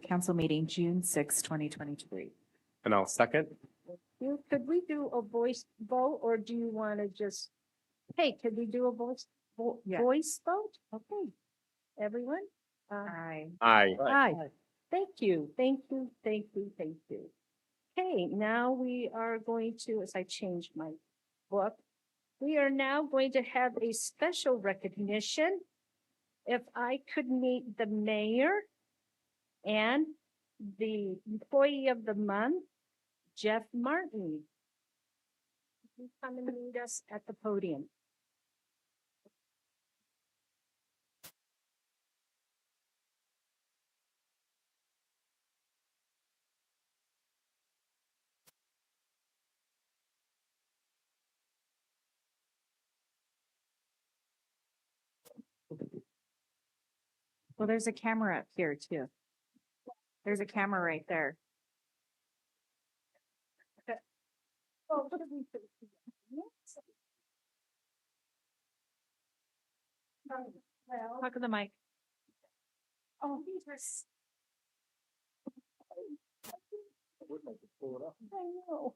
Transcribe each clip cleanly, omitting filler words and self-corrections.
Council meeting, June 6, 2023. And I'll second. Could we do a voice vote, or do you want to just, hey, could we do a Yeah. voice vote? Okay. Everyone? Aye. Aye. Aye. Thank you, thank you, thank you, thank you. Okay, now we are going to, as I change my book, we are now going to have a special recognition. If I could meet the mayor and the employee of the month, Jeff Martin. Please come and meet us at the podium. Well, there's a camera up here too. There's a camera right there. Oh, what did we say? Well, Talk to the mic. oh, these are. I know.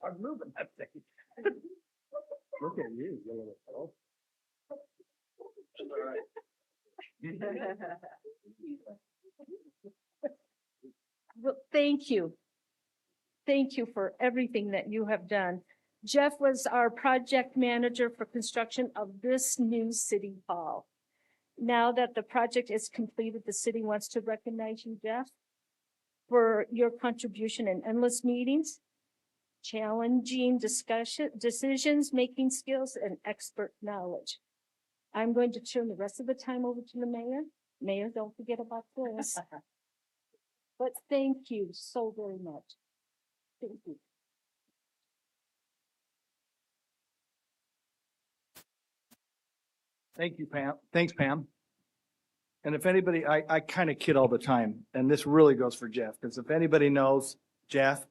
I'm moving that thing. Look at you, you little fellow. Well, thank you. Thank you for everything that you have done. Jeff was our project manager for construction of this new city hall. Now that the project is completed, the city wants to recognize you, Jeff, for your contribution in endless meetings, challenging decisions, making skills, and expert knowledge. I'm going to turn the rest of the time over to the mayor. Mayor, don't forget about this. But thank you so very much. Thank you. Thank you, Pam. Thanks, Pam. And if anybody, I kind of kid all the time, and this really goes for Jeff, because if anybody knows Jeff,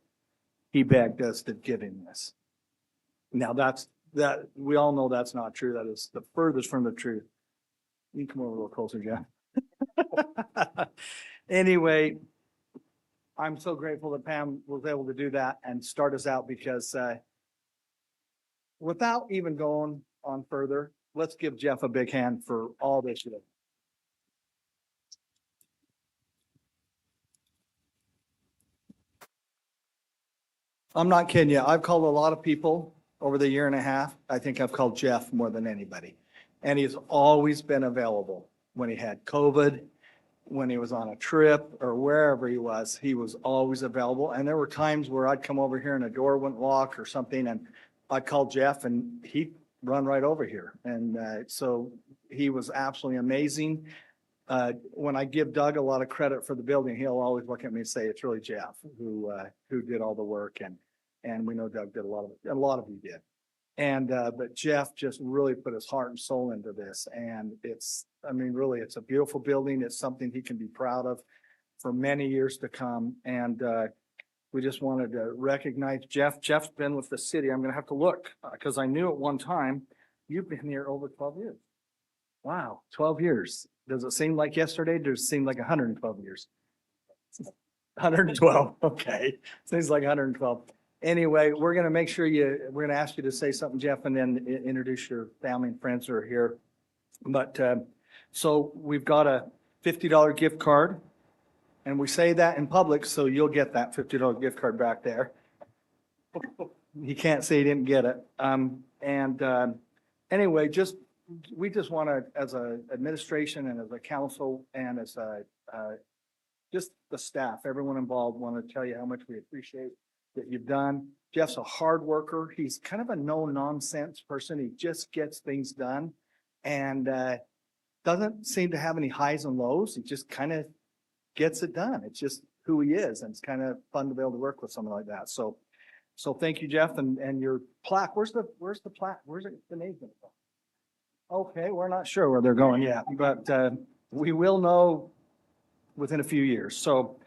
he begged us to give him this. Now we all know that's not true. That is the furthest from the truth. You can come over a little closer, Jeff. Anyway, I'm so grateful that Pam was able to do that and start us out because, without even going on further, let's give Jeff a big hand for all this. I'm not kidding you. I've called a lot of people over the year and a half. I think I've called Jeff more than anybody. And he's always been available. When he had COVID, when he was on a trip or wherever he was always available. And there were times where I'd come over here and a door wouldn't lock or something, and I'd call Jeff and he'd run right over here. And so he was absolutely amazing. When I give Doug a lot of credit for the building, he'll always look at me and say, it's really Jeff who did all the work. And we know Doug did a lot of you did. And, but Jeff just really put his heart and soul into this. And really, it's a beautiful building. It's something he can be proud of for many years to come. And, we just wanted to recognize Jeff. Jeff's been with the city. I'm going to have to look because I knew at one time you've been here over 12 years. Wow, 12 years. Does it seem like yesterday? Does it seem like 112 years? 112. Okay. Seems like 112. Anyway, we're going to make sure we're going to ask you to say something, Jeff, and then introduce your family and friends who are here. But, so we've got a $50 gift card, and we say that in public, so you'll get that $50 gift card back there. You can't say you didn't get it. Anyway, we just want to, as a administration and as a council and as just the staff, everyone involved, want to tell you how much we appreciate that you've done. Jeff's a hard worker. He's kind of a no-nonsense person. He just gets things done and doesn't seem to have any highs and lows. He just kind of gets it done. It's just who he is, and it's kind of fun to be able to work with someone like that. So thank you, Jeff, and your plaque. Where's the plaque? Where's the name? Okay, we're not sure where they're going yet, but we will know within a few years. So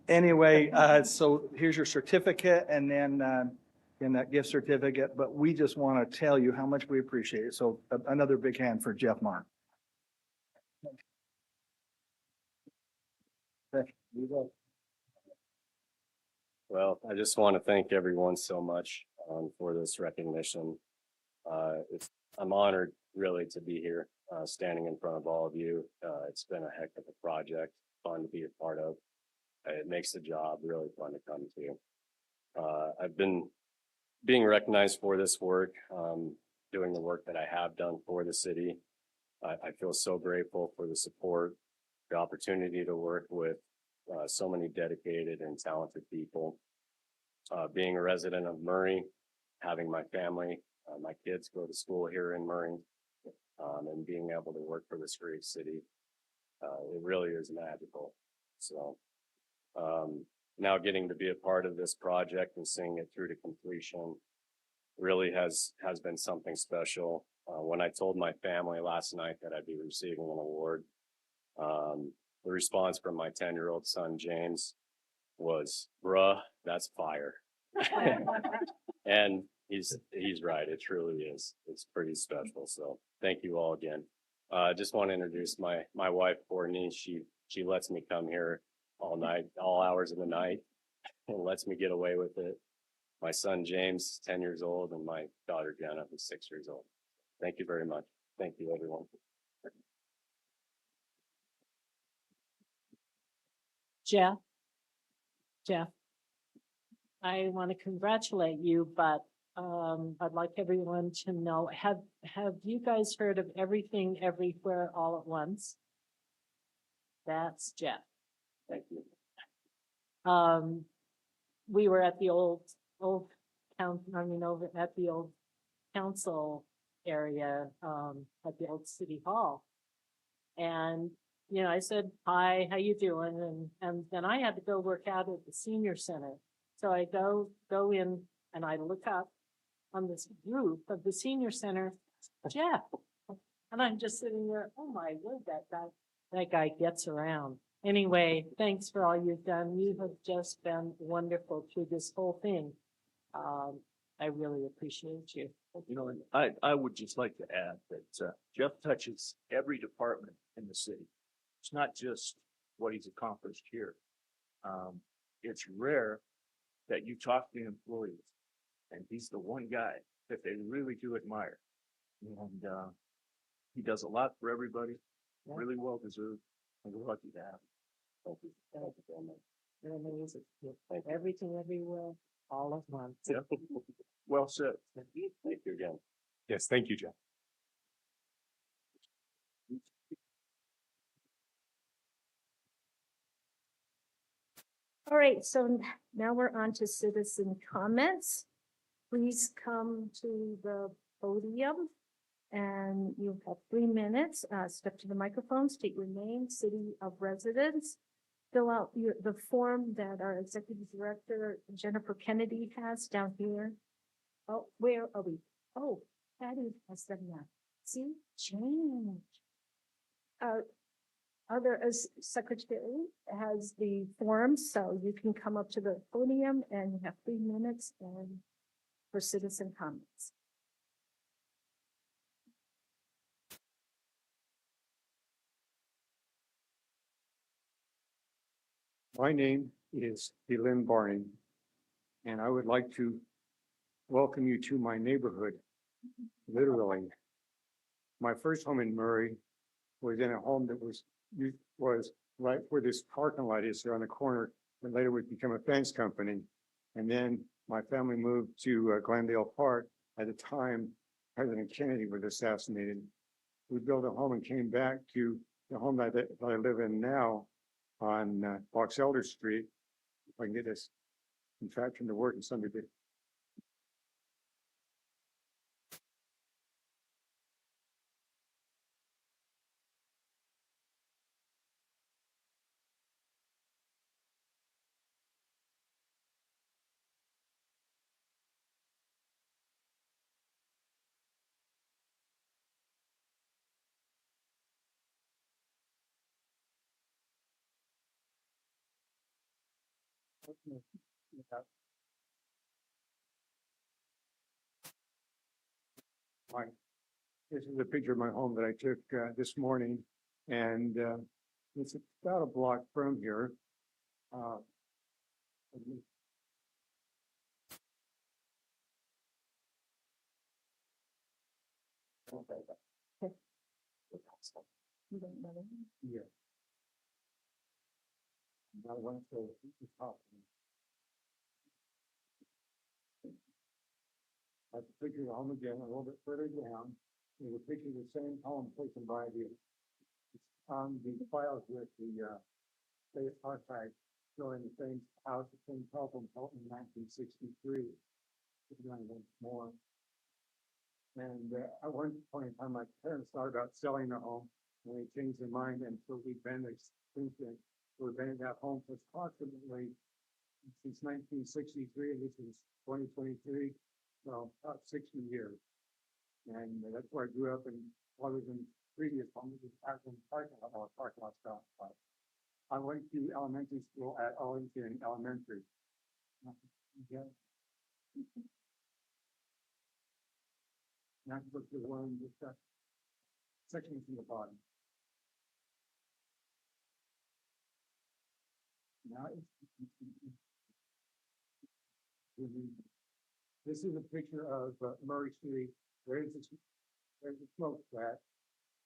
anyway, so here's your certificate, and then in that gift certificate, but we just want to tell you how much we appreciate it. So another big hand for Jeff Mark. Okay, you go. Well, I just want to thank everyone so much for this recognition. I'm honored really to be here, standing in front of all of you. It's been a heck of a project, fun to be a part of. It makes the job really fun to come to. I've been being recognized for this work, doing the work that I have done for the city. I feel so grateful for the support, the opportunity to work with so many dedicated and talented people. Being a resident of Murray, having my family, my kids go to school here in Murray, and being able to work for this great city, it really is magical. So now getting to be a part of this project and seeing it through to completion really has been something special. When I told my family last night that I'd be receiving an award, the response from my 10-year-old son, James, was, "Bruh, that's fire." And he's right. It truly is. It's pretty special. So thank you all again. Just want to introduce my wife, Courtney. She lets me come here all night, all hours of the night, and lets me get away with it. My son, James, 10 years old, and my daughter, Jenna, who's 6 years old. Thank you very much. Thank you, everyone. Jeff, I want to congratulate you, but I'd like everyone to know, have you guys heard of Everything Everywhere All at Once? That's Jeff. Thank you. We were at the old over at the old council area, at the old city hall. And, you know, I said, "Hi, how you doing?" And then I had to go work out at the senior center. So I go in and I look up on this roof of the senior center, Jeff. And I'm just sitting there, oh my word, that guy gets around. Anyway, thanks for all you've done. You have just been wonderful through this whole thing. I really appreciate you. You know, and I would just like to add that Jeff touches every department in the city. It's not just what he's accomplished here. It's rare that you talk to employees, and he's the one guy that they really do admire. And he does a lot for everybody, really well deserved, and we're lucky to have him. Thank you. Thank you very much. You're amazing. Thank you. Everything, everywhere, all at once. Yep. Well said. Thank you again. Yes, thank you, Jeff. All right, so now we're on to citizen comments. Please come to the podium and you have 3 minutes. Step to the microphone, state your name, city of residence. Fill out the form that our executive director, Jennifer Kennedy, has down here. Oh, where are we? Oh, Patty has done that. See, change. Other as secretary has the form, so you can come up to the podium and you have 3 minutes and for citizen comments. My name is Elin Barney, and I would like to welcome you to my neighborhood, literally. My first home in Murray was in a home that was right where this parking lot is there on the corner, and later would become a fence company. And then my family moved to Glendale Park at the time President Kennedy was assassinated. We built a home and came back to the home that I live in now on Box Elder Street. If I can get this contraption to work and somebody did. Hi. This is a picture of my home that I took this morning, and it's about a block from here. Uh, Yeah. I went to the top. I have a picture of the home again, a little bit further down. There's a picture of the same home taken by the, on the files with the state archive showing the same house, the same problem built in 1963. More. And at one point in time, my parents thought about selling the home, and they changed their mind, and so we've been since then. We've been in that home for approximately since 1963. This is 2023, so about 60 years. And that's where I grew up, and other than previous homes, in parking lot stuff. But I went to elementary school at Ellington Elementary. Yeah. Not just the one with that section from the bottom. Now this is a picture of Murray Street. There's a smoke flat,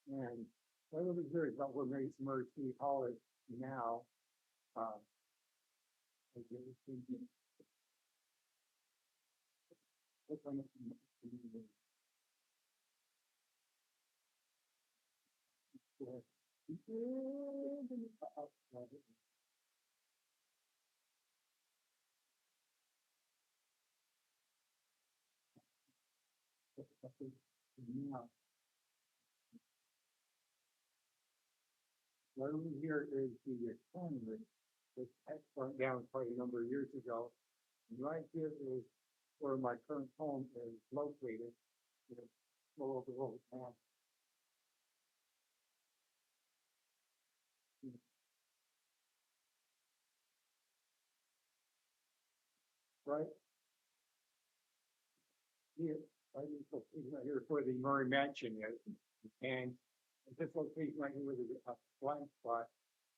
and what was very about where Murray Street Hall is now. What over here is the corner, which had burnt down quite a number of years ago. And right here is where my current home is located. You know, below the road now. Right here, right here where the Murray Mansion is. And this location right here with a blank spot,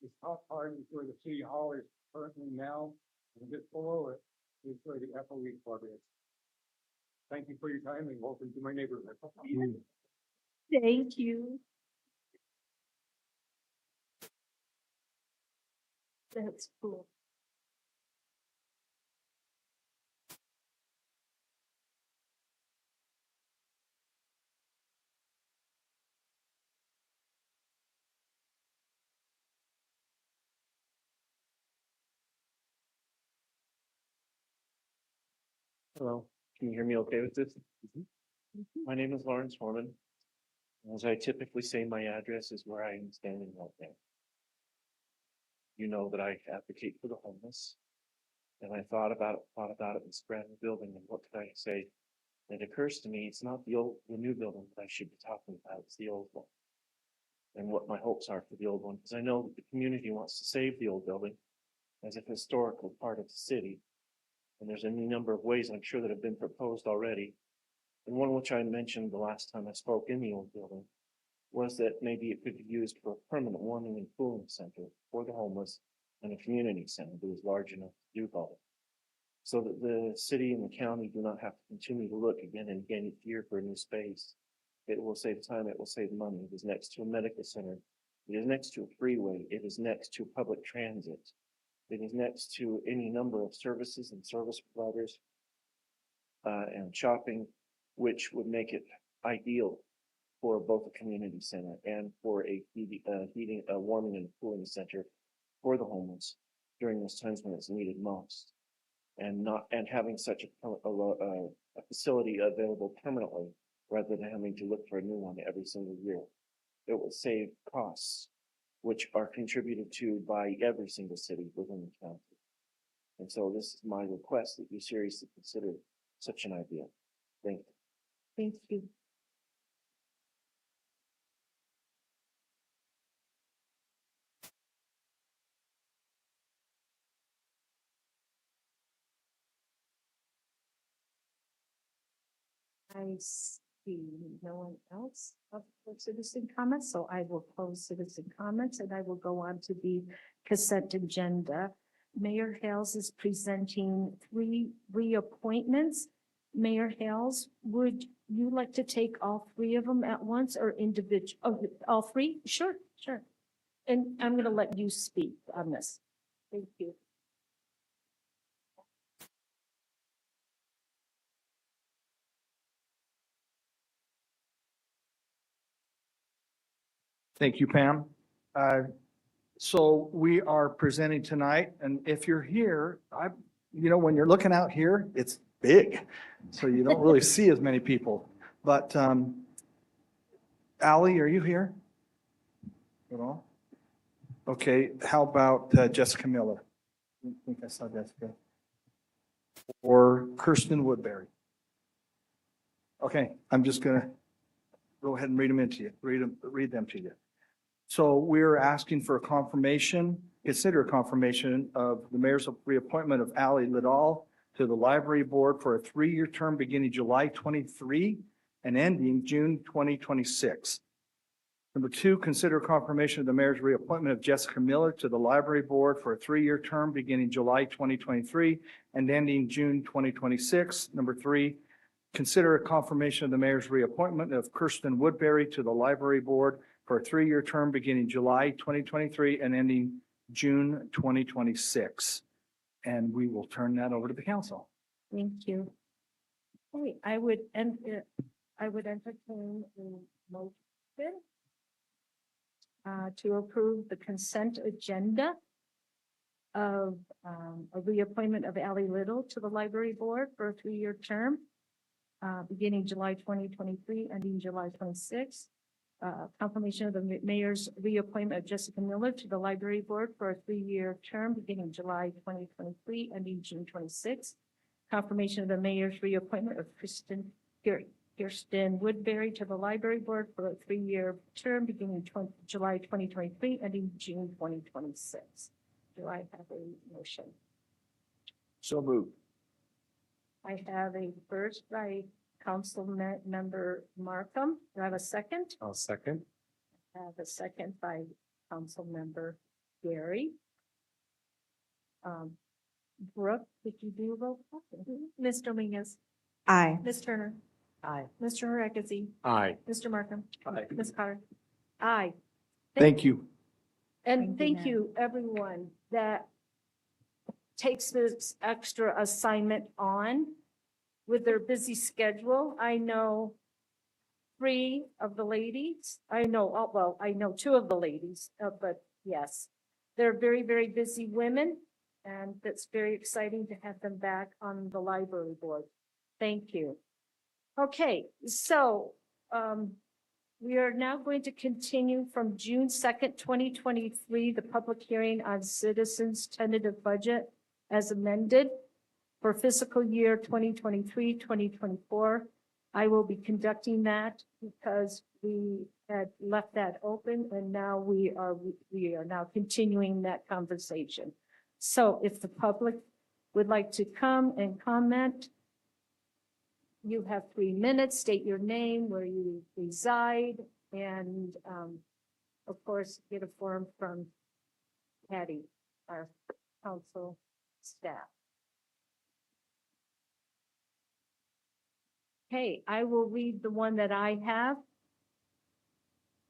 this top part is where the city hall is currently now, and just below it is where the FOE club is. Thank you for your time and welcome to my neighborhood. Thank you. That's cool. Hello, can you hear me okay with this? My name is Lawrence Foreman. As I typically say, my address is where I am standing right now. You know that I advocate for the homeless. And I thought about it, this brand new building, and what could I say? It occurs to me, it's not the new building that I should be talking about, it's the old one. And what my hopes are for the old one, because I know that the community wants to save the old building as a historical part of the city. And there's any number of ways I'm sure that have been proposed already. And one which I mentioned the last time I spoke in the old building was that maybe it could be used for a permanent warming and cooling center for the homeless and a community center that is large enough to do both. So that the city and the county do not have to continue to look again and again each year for a new space. It will save time, it will save money. It is next to a medical center. It is next to a freeway. It is next to public transit. It is next to any number of services and service providers and shopping, which would make it ideal for both a community center and for a heating, warming and cooling center for the homeless during those times when it's needed most. And having such a facility available permanently rather than having to look for a new one every single year. It will save costs, which are contributed to by every single city within the county. And so this is my request that you seriously consider such an idea. Thank you. Thank you. see no one else up for citizen comments, so I will close citizen comments and I will go on to the consent agenda. Mayor Hales is presenting 3 reappointments. Mayor Hales, would you like to take all 3 of them at once or individual? Oh, all 3? Sure, sure. And I'm going to let you speak on this. Thank you. Thank you, Pam. So we are presenting tonight, and if you're here, when you're looking out here, it's big. So you don't really see as many people. But Ally, are you here? At all? Okay, how about Jessica Miller? I think I saw Jessica. Or Kirsten Woodbury. Okay, I'm just gonna go ahead and read them to you. So we're asking for a confirmation, consider a confirmation of the mayor's reappointment of Ally Liddall to the library board for a 3-year term beginning July 23 and ending June 2026. Number 2, consider confirmation of the mayor's reappointment of Jessica Miller to the library board for a 3-year term beginning July 2023 and ending June 2026. Number 3, consider a confirmation of the mayor's reappointment of Kirsten Woodbury to the library board for a 3-year term beginning July 2023 and ending June 2026. And we will turn that over to the council. Thank you. Okay, I would entertain a motion to approve the consent agenda of a reappointment of Ally Little to the library board for a 3-year term beginning July 2023, ending July 26. Confirmation of the mayor's reappointment of Jessica Miller to the library board for a 3-year term beginning July 2023, ending June 26. Confirmation of the mayor's reappointment of Kirsten Woodbury to the library board for a 3-year term beginning July 2023, ending June 2026. Do I have a motion? So moved. I have a first by Council Member Markham. Do I have a second? I'll second. I have a second by Council Member Gary. Brooke, did you do a roll call? Ms. Dominguez, Aye. Ms. Turner, Aye. Mr. Harekezi, Aye. Mr. Markham, Aye. Ms. Carter. Aye. Thank you. And Thank you, thank you, everyone that takes this extra assignment on with their busy schedule. I know 3 of the ladies, I know 2 of the ladies, but yes, they're very, very busy women, and that's very exciting to have them back on the library board. Thank you. Okay, so we are now going to continue from June 2nd, 2023, the public hearing on citizens' tentative budget as amended for fiscal year 2023, 2024. I will be conducting that because we had left that open and now we are now continuing that conversation. So if the public would like to come and comment, you have 3 minutes, state your name, where you reside, and of course, get a form from Patty, our council staff. Okay, I will read the one that I have.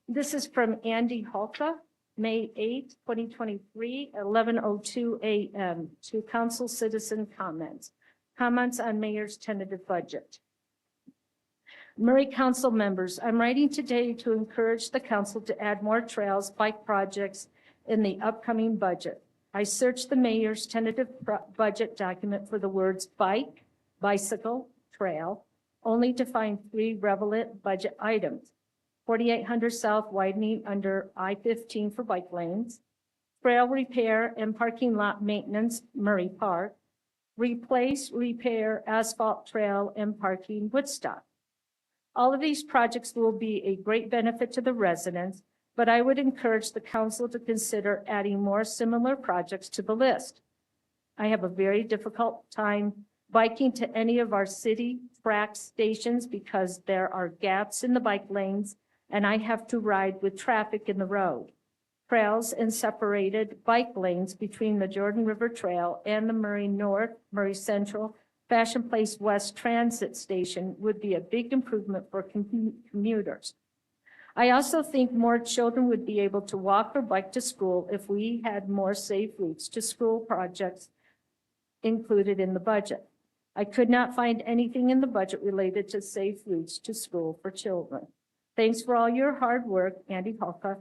This is from Andy Halka, May 8th, 2023, 11:02 a.m. to council citizen comments. Comments on mayor's tentative budget. Murray Council members, I'm writing today to encourage the council to add more trails, bike projects in the upcoming budget. I searched the mayor's tentative budget document for the words bike, bicycle, trail, only to find 3 relevant budget items. 4800 South widening under I-15 for bike lanes, trail repair and parking lot maintenance, Murray Park, replace, repair asphalt trail and parking Woodstock. All of these projects will be a great benefit to the residents, but I would encourage the council to consider adding more similar projects to the list. I have a very difficult time biking to any of our city track stations because there are gaps in the bike lanes and I have to ride with traffic in the road. Trails and separated bike lanes between the Jordan River Trail and the Murray North, Murray Central, Fashion Place West Transit Station would be a big improvement for commuters. I also think more children would be able to walk or bike to school if we had more safe routes to school projects included in the budget. I could not find anything in the budget related to safe routes to school for children. Thanks for all your hard work, Andy Halka,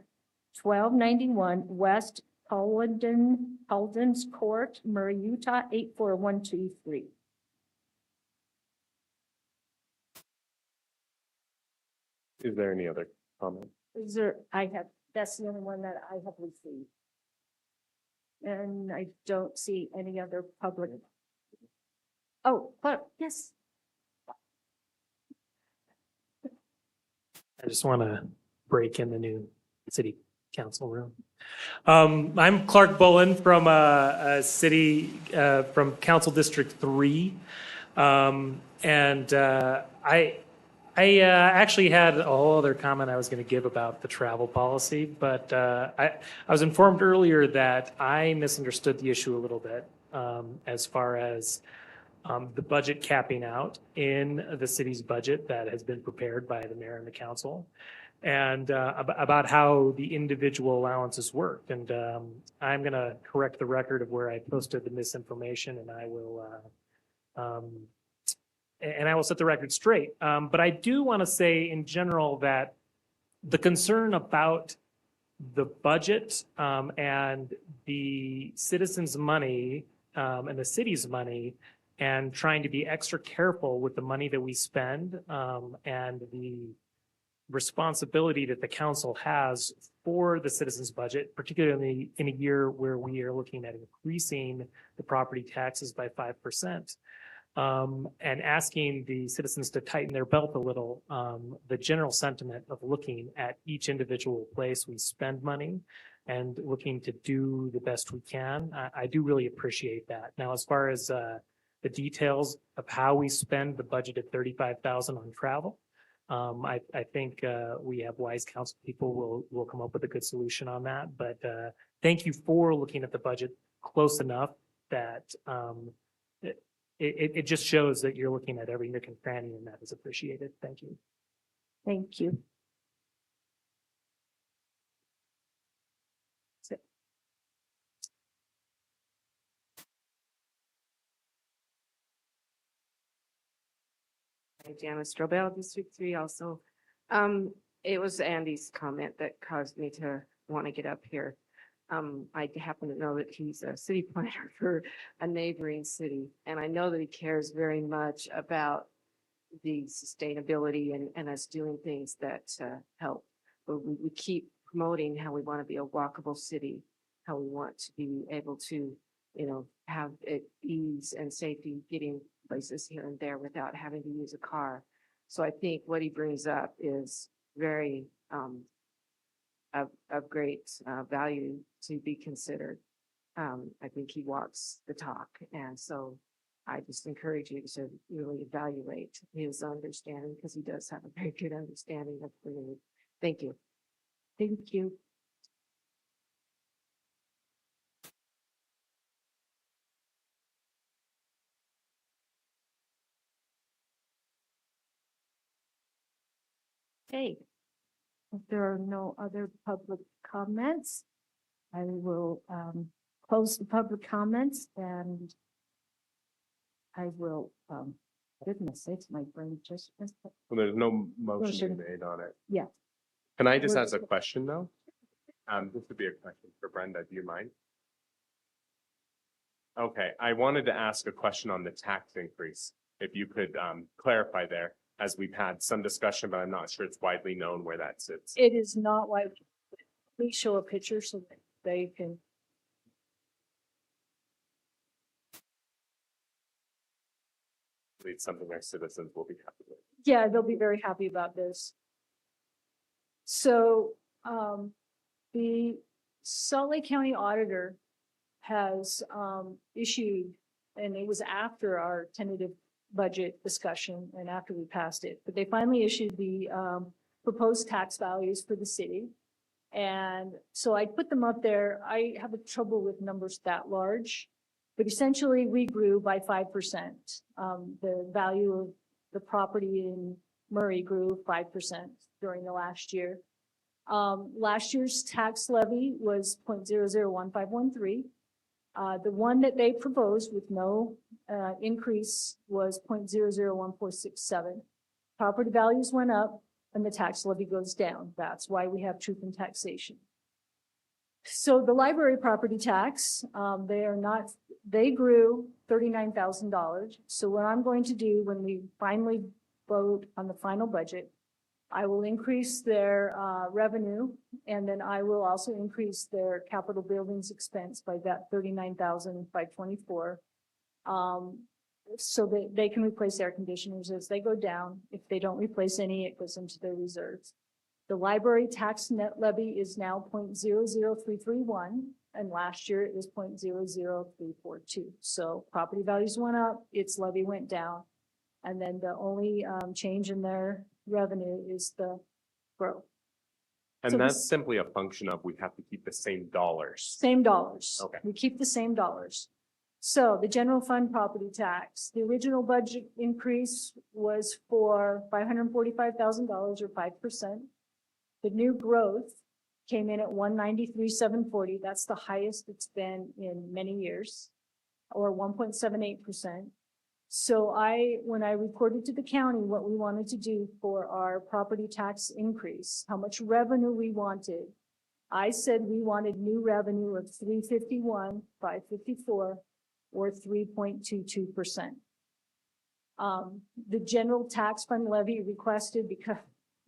1291 West Paladins Court, Murray, Utah, 84123. Is there any other comment? That's the only one that I have received. And I don't see any other public. Oh, yes. I just want to break in the new city council room. I'm Clark Bullen from a city, from Council District 3. I actually had a whole other comment I was going to give about the travel policy, but I was informed earlier that I misunderstood the issue a little bit as far as the budget capping out in the city's budget that has been prepared by the mayor and the council, and about how the individual allowances worked. And I'm going to correct the record of where I posted the misinformation, and I will set the record straight. But I do want to say in general that the concern about the budget and the citizens' money and the city's money, and trying to be extra careful with the money that we spend and the responsibility that the council has for the citizens' budget, particularly in a year where we are looking at increasing the property taxes by 5%. And asking the citizens to tighten their belt a little, the general sentiment of looking at each individual place we spend money and looking to do the best we can. I do really appreciate that. Now, as far as the details of how we spend the budget at $35,000 on travel, I think we have wise council people will come up with a good solution on that. But thank you for looking at the budget close enough that it just shows that you're looking at every nook and cranny, and that is appreciated. Thank you. Thank you. Hi, Janice Strobel, District 3 also. It was Andy's comment that caused me to want to get up here. I happen to know that he's a city planner for a neighboring city, and I know that he cares very much about the sustainability and us doing things that help. But we keep promoting how we want to be a walkable city, how we want to be able to, have ease and safety getting places here and there without having to use a car. So I think what he brings up is very of great value to be considered. I think he walks the talk, and so I just encourage you to really evaluate his understanding, because he does have a very good understanding of the need. Thank you. Thank you. Okay. If there are no other public comments, I will close the public comments, and I will, goodness sakes, my brain just missed it. Well, there's no Motion. motion made on it. Yeah. Can I just We're- ask a question though? This would be a question for Brenda. Do you mind? Okay, I wanted to ask a question on the tax increase. If you could clarify there, as we've had some discussion, but I'm not sure it's widely known where that sits. It is not why we show a picture so that they can. It's something our citizens will be happy with. Yeah, they'll be very happy about this. So, the Salt Lake County Auditor has issued and it was after our tentative budget discussion and after we passed it, but they finally issued the proposed tax values for the city. And so I put them up there. I have a trouble with numbers that large, but essentially we grew by 5%. The value of the property in Murray grew 5% during the last year. Last year's tax levy was 0.001513. The one that they proposed with no increase was 0.001467. Property values went up and the tax levy goes down. That's why we have truth in taxation. So the library property tax, they grew $39,000. So what I'm going to do when we finally vote on the final budget, I will increase their revenue, and then I will also increase their capital buildings expense by that $39,524. So that they can replace air conditioners as they go down. If they don't replace any, it goes into their reserves. The library tax net levy is now 0.00331, and last year it was 0.00342. So property values went up, its levy went down, and then the only change in their revenue is the growth. And So that's this- simply a function of we have to keep the same dollars. Same dollars. Okay. We keep the same dollars. So the general fund property tax, the original budget increase was for $545,000 or 5%. The new growth came in at 193,740. That's the highest it's been in many years, or 1.78%. So when I reported to the county what we wanted to do for our property tax increase, how much revenue we wanted, I said we wanted new revenue of 351,554 or 3.22%. The general tax fund levy requested, because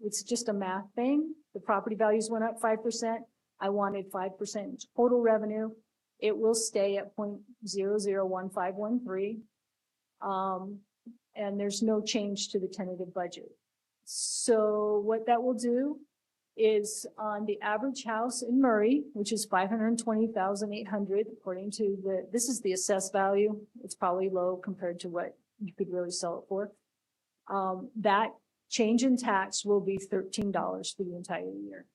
it's just a math thing, the property values went up 5%. I wanted 5% total revenue. It will stay at 0.001513. And there's no change to the tentative budget. So what that will do is on the average house in Murray, which is 520,800, according to this is the assessed value. It's probably low compared to what you could really sell it for. That change in tax will be $13 for the entire year.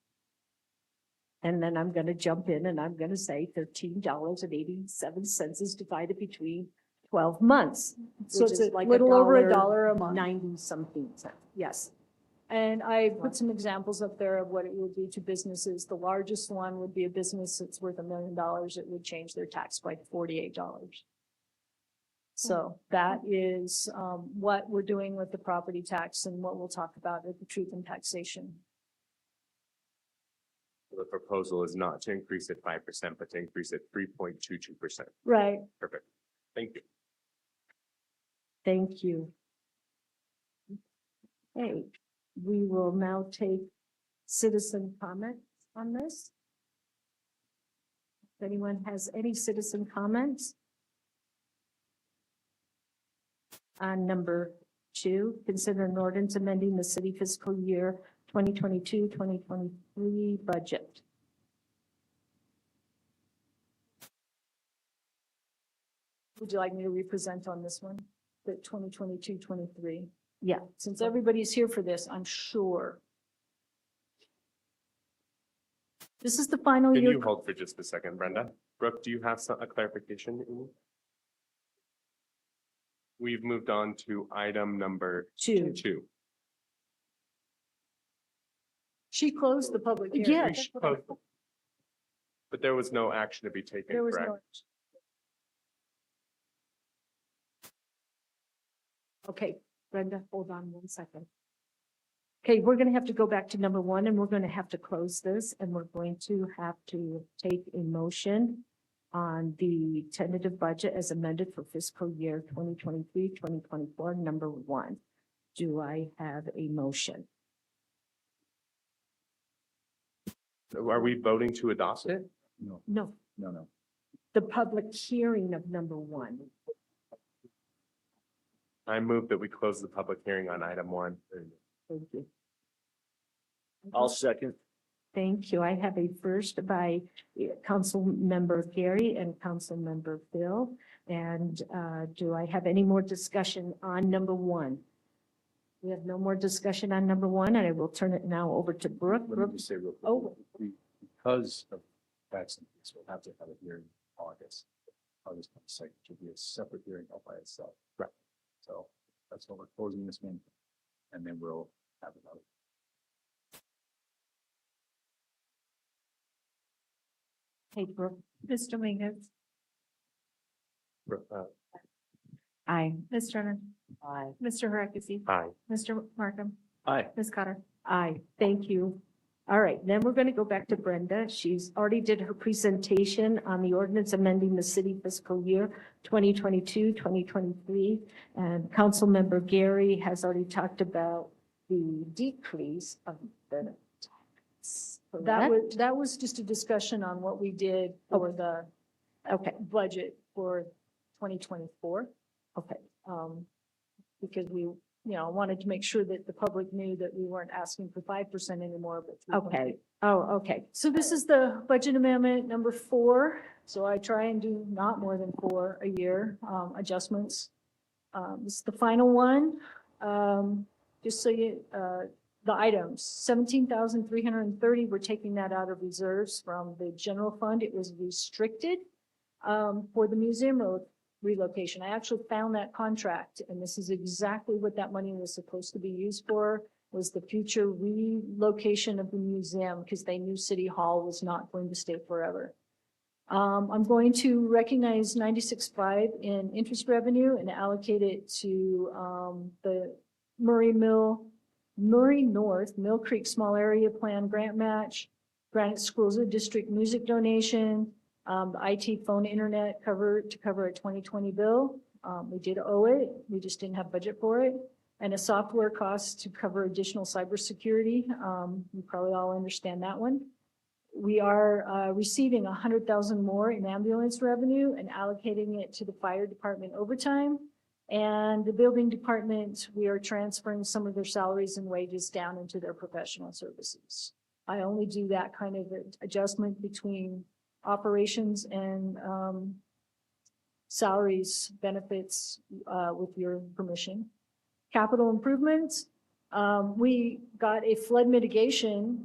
And then I'm going to jump in and I'm going to say $13.87 is divided between 12 months. So Which it's is a like little over $1 a month. 90 something cents. Yes. And I put some examples up there of what it would do to businesses. The largest one would be a business that's worth $1 million. It would change their tax by $48. So that is what we're doing with the property tax and what we'll talk about at the truth in taxation. The proposal is not to increase it 5%, but to increase it 3.22%. Right. Perfect. Thank you. Thank you. Okay, we will now take citizen comments on this. If anyone has any citizen comments? On number 2, consider an ordinance amending the city fiscal year 2022-2023 budget. Would you like me to represent on this one? The 2022-23? Yeah, since everybody's here for this, I'm sure. This is the final Can year. you hold for just a second, Brenda? Brooke, do you have a clarification that you need? We've moved on to item number 2. 2. She closed the public hearing. Yeah. We should close them. But there was no action to be taken, There was correct? no. Okay, Brenda, hold on 1 second. Okay, we're gonna have to go back to number 1 and we're gonna have to close this and we're going to have to take a motion on the tentative budget as amended for fiscal year 2023-2024, number 1. Do I have a motion? Are we voting to adopt it? No, No. the public hearing of number 1. I move that we close the public hearing on item 1. Thank you. I'll second. Thank you. I have a first by Council Member Gary and Council Member Phil. And do I have any more discussion on number one? We have no more discussion on number one, and I will turn it now over to Brooke. Let me Brooke, just say real quick. Oh. Because of tax increase, we'll have to have a hearing in August. August 22nd, which will be a separate hearing all by itself. Right. So that's what we're closing this one. And then we'll have another. hey, Brooke. Ms. Dominguez. Aye. Ms. Turner. Aye. Mr. Harekesi. Aye. Mr. Markham. Aye. Ms. Cutter. Aye, thank you. All right, then we're going to go back to Brenda. She's already did her presentation on the ordinance amending the city fiscal year 2022, 2023. And Councilmember Gary has already talked about the decrease of the tax. That was just a discussion on what we did for the Okay, budget for 2024. okay. Because we, wanted to make sure that the public knew that we weren't asking for 5% anymore, but 3.8. Okay, oh, okay. So this is the budget amendment number 4. So I try and do not more than 4 a year, adjustments. This is the final one. Just so you, the items, 17,330, we're taking that out of reserves from the general fund. It was restricted, for the museum relocation. I actually found that contract, and this is exactly what that money was supposed to be used for, was the future relocation of the museum, because they knew City Hall was not going to stay forever. I'm going to recognize 96.5 in interest revenue and allocate it to the Murray North, Mill Creek Small Area Plan Grant Match, Granite Schools of District Music Donation, the IT phone internet cover to cover a 2020 bill. We did owe it. We just didn't have budget for it. And a software cost to cover additional cybersecurity. You probably all understand that one. We are receiving 100,000 more in ambulance revenue and allocating it to the fire department overtime. And the building department, we are transferring some of their salaries and wages down into their professional services. I only do that kind of adjustment between operations and salaries, benefits, with your permission. Capital improvements, we got a flood mitigation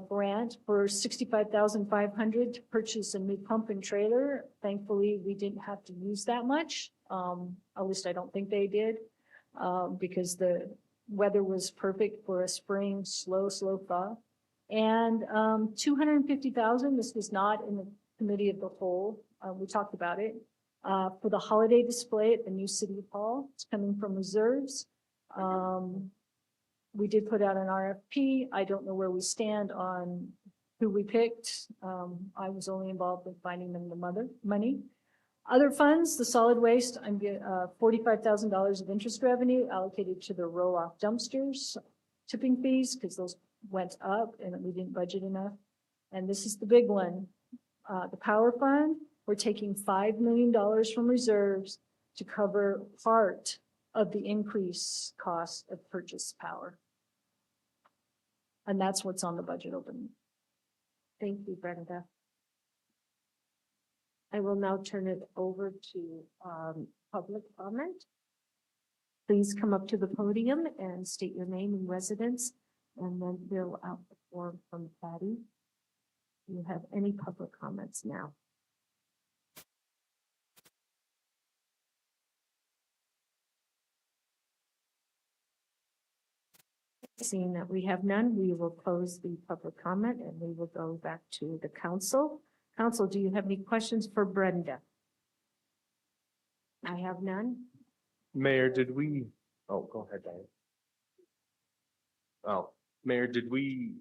grant for $65,500 to purchase a new pump and trailer. Thankfully, we didn't have to use that much. At least I don't think they did, because the weather was perfect for a spring slow thaw. And 250,000, this was not in the committee of the whole, we talked about it, for the holiday display at the new City Hall. It's coming from reserves. We did put out an RFP. I don't know where we stand on who we picked. I was only involved in finding them the money. Other funds, the solid waste, I'm getting $45,000 of interest revenue allocated to the roll-off dumpsters, tipping fees, because those went up and we didn't budget enough. And this is the big one. The power fund, we're taking $5 million from reserves to cover part of the increase cost of purchase power. And that's what's on the budget opening. Thank you, Brenda. I will now turn it over to public comment. Please come up to the podium and state your name and residence, and then fill out the form from Patty. Do you have any public comments now? Seeing that we have none, we will close the public comment and we will go back to the council. Council, do you have any questions for Brenda? I have none. Mayor, did we, oh, go ahead, Diane. Oh, Mayor, did we,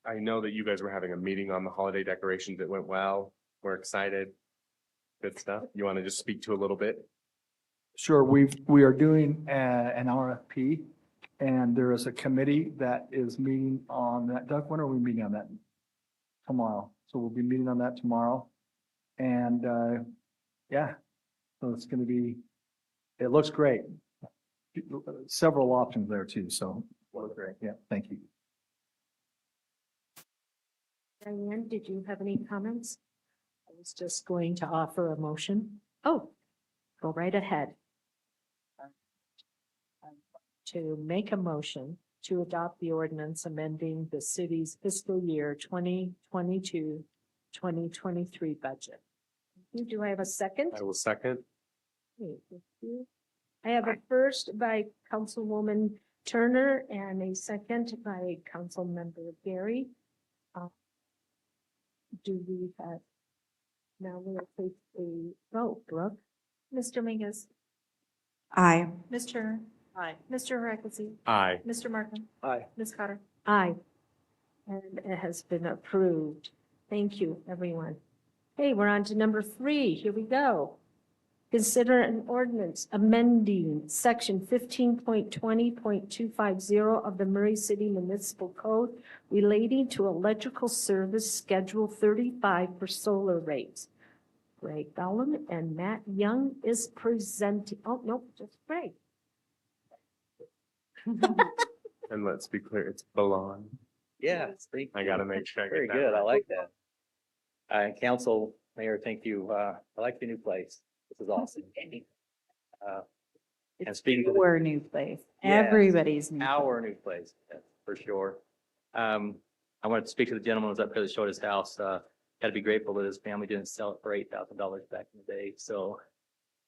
I know that you guys were having a meeting on the holiday decorations. It went well. We're excited. Good stuff. You want to just speak to a little bit? Sure, we are doing an RFP, and there is a committee that is meeting on that. Doug, when are we meeting on that? Tomorrow. So we'll be meeting on that tomorrow. And yeah, so it's going to be, it looks great. Several options there too, so. Great. Yeah, thank you. Diane, did you have any comments? I was just going to offer a motion Oh, go right ahead. to make a motion to adopt the ordinance amending the city's fiscal year 2022-2023 budget. Do I have a second? I will second. Okay, thank you. I have a first by Councilwoman Turner and a second by Councilmember Gary. Do we have? Now we'll take a vote. Brooke? Mr. Mingus, Aye. Ms. Turner, Aye. Mr. Harakisi, Aye. Mr. Markham, Aye. Ms. Cotter. Aye. And it has been approved. Thank you, everyone. Hey, we're on to number 3. Here we go. Consider an ordinance amending section 15.20.250 of the Murray City Municipal Code relating to electrical service Schedule 35 for solar rates. Greg Bellum and Matt Young is presenting. Oh, nope, just Greg. And let's be clear, it's Balon. Yes, I gotta make sure I very get that good. I right. like that. Council, Mayor, thank you. I like the new place. This is awesome. And speaking to the Our new place. Yes. Everybody's new. our new place, that's for sure. I wanted to speak to the gentleman who was up there that showed his house. Got to be grateful that his family didn't sell it for $8,000 back in the day. So,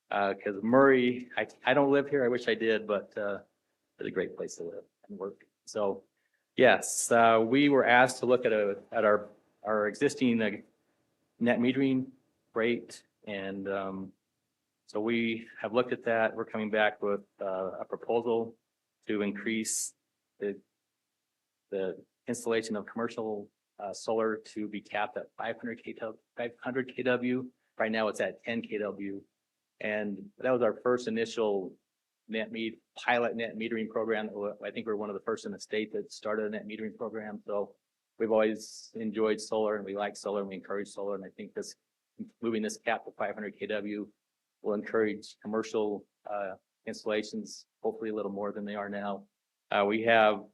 because Murray, I don't live here. I wish I did, but it's a great place to live and work. So, yes, we were asked to look at our existing net metering rate, and so we have looked at that. We're coming back with a proposal to increase the installation of commercial solar to be capped at 500 kW. Right now it's at 10 kW. And that was our first initial pilot net metering program. I think we're one of the first in the state that started a net metering program. So we've always enjoyed solar and we like solar and we encourage solar. And I think moving this cap to 500 kW will encourage commercial installations, hopefully a little more than they are now. We have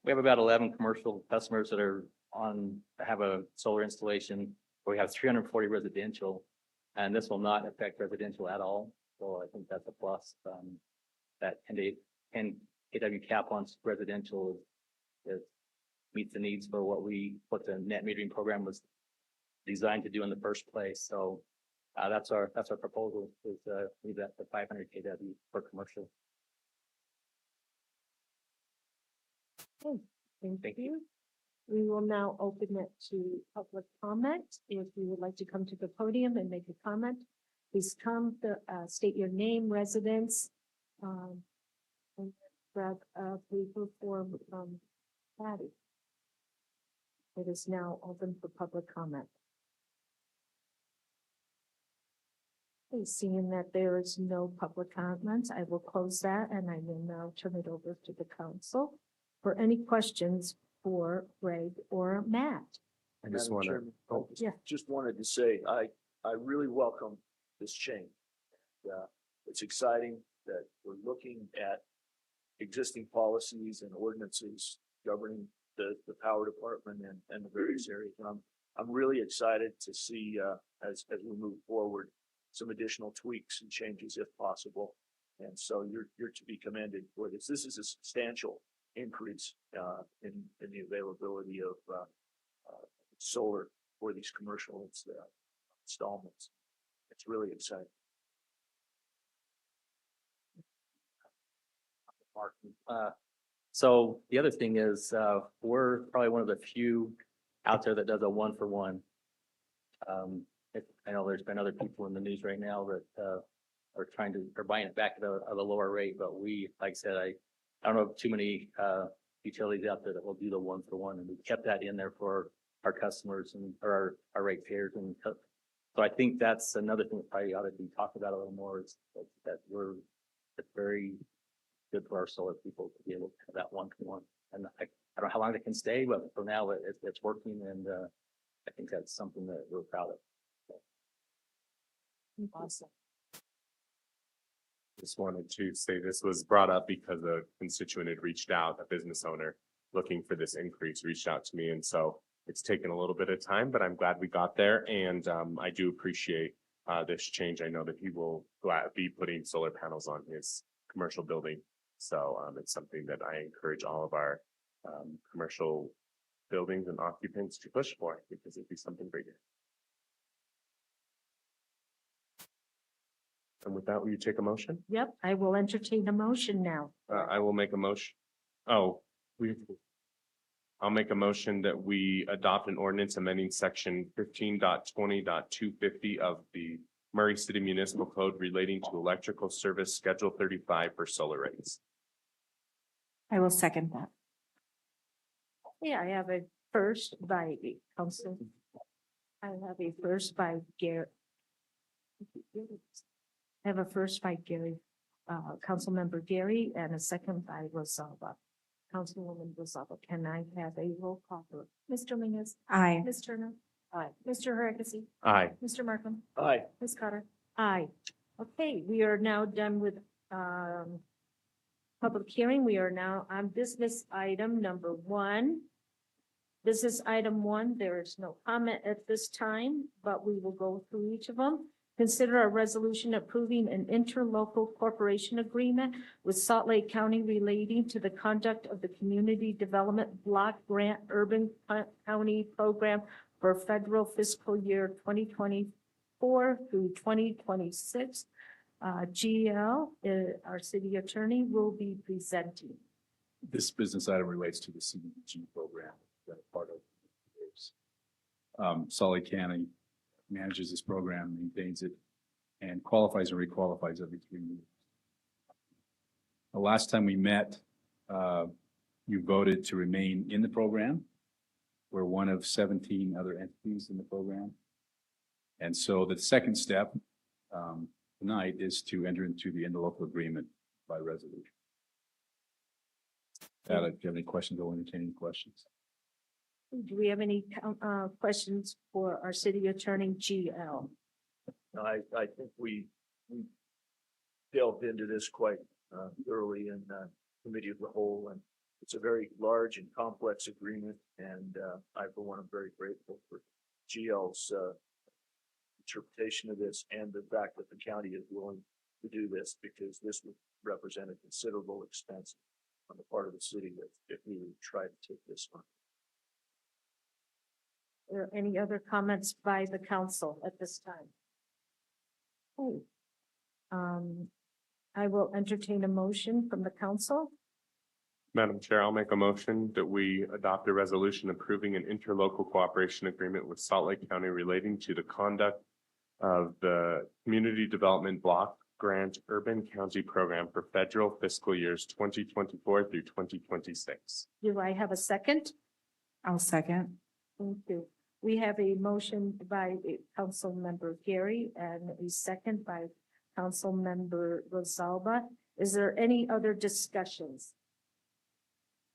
about 11 commercial customers that have a solar installation. We have 340 residential, and this will not affect residential at all. So I think that's a plus. That 10 kW cap on residential meets the needs for what the net metering program was designed to do in the first place. So that's our proposal, is leave that to 500 kW for commercial. Thank you. We will now open it to public comment. If you would like to come to the podium and make a comment, please come, state your name, residence, and grab a paper form from Patty. It is now open for public comment. Okay, seeing that there is no public comments, I will close that and I will now turn it over to the council for any questions for Greg or Matt. I just Madam want to, Chairman, Yeah. just wanted to say, I really welcome this change. It's exciting that we're looking at existing policies and ordinances governing the power department and the various areas. And I'm really excited to see, as we move forward, some additional tweaks and changes if possible. And so you're to be commended for this. This is a substantial increase in the availability of solar for these commercial installments. It's really exciting. So the other thing is, we're probably one of the few out there that does a 1-for-1. I know there's been other people in the news right now that are buying it back at a lower rate, but we, like I said, I don't know of too many utilities out there that will do the 1-for-1, and we kept that in there for our customers and or our ratepayers. And so I think that's another thing that probably ought to be talked about a little more, is that it's very good for our solar people to be able to have that 1-for-1. And I don't know how long they can stay, but for now it's working, and I think that's something that we're proud of. Awesome. just wanted to say this was brought up because a constituent had reached out, a business owner looking for this increase, reached out to me. And so It's taken a little bit of time, but I'm glad we got there, and I do appreciate this change. I know that he will be putting solar panels on his commercial building. So it's something that I encourage all of our commercial buildings and occupants to push for, because it'd be something bigger. And with that, will you take a motion? Yep, I will entertain a motion now. I will make a motion. Oh, I'll make a motion that we adopt an ordinance amending section 15.20.250 of the Murray City Municipal Code relating to electrical service Schedule 35 for solar rates. I will second that. Yeah, I have a first by the council. I have a first by Gary. I have a first by Gary, Councilmember Gary, and a second by Rosalba. Councilwoman Rosalba, can I have a roll call for Mr. Mingus? Aye. Ms. Turner? Aye. Mr. Harakisi? Aye. Mr. Markham? Aye. Ms. Cotter? Aye. Okay, we are now done with public hearing. We are now on business item number 1. Business item 1, there is no comment at this time, but we will go through each of them. Consider a resolution approving an interlocal corporation agreement with Salt Lake County relating to the conduct of the Community Development Block Grant Urban County Program for federal fiscal year 2024 through 2026. GL, our city attorney, will be presenting. This business item relates to the CDBG program that are part of Salt Lake County manages this program, maintains it, and qualifies and requalifies every 3 years. The last time we met, you voted to remain in the program. We're one of 17 other entities in the program. And so the second step tonight is to enter into the interlocal agreement by resolution. If you have any questions, I'll entertain any questions. Do we have any questions for our city attorney, GL? No, I think we delved into this quite thoroughly in committee of the whole, and it's a very large and complex agreement. And I, for one, am very grateful for GL's interpretation of this and the fact that the county is willing to do this, because this would represent a considerable expense on the part of the city if we would try to take this on. Are there any other comments by the council at this time? Oh, I will entertain a motion from the council. Madam Chair, I'll make a motion that we adopt a resolution approving an interlocal cooperation agreement with Salt Lake County relating to the conduct of the Community Development Block Grant Urban County Program for federal fiscal years 2024 through 2026. Do I have a second? I'll second. Thank you. We have a motion by Council Member Gary and a second by Council Member Rosalba. Is there any other discussions?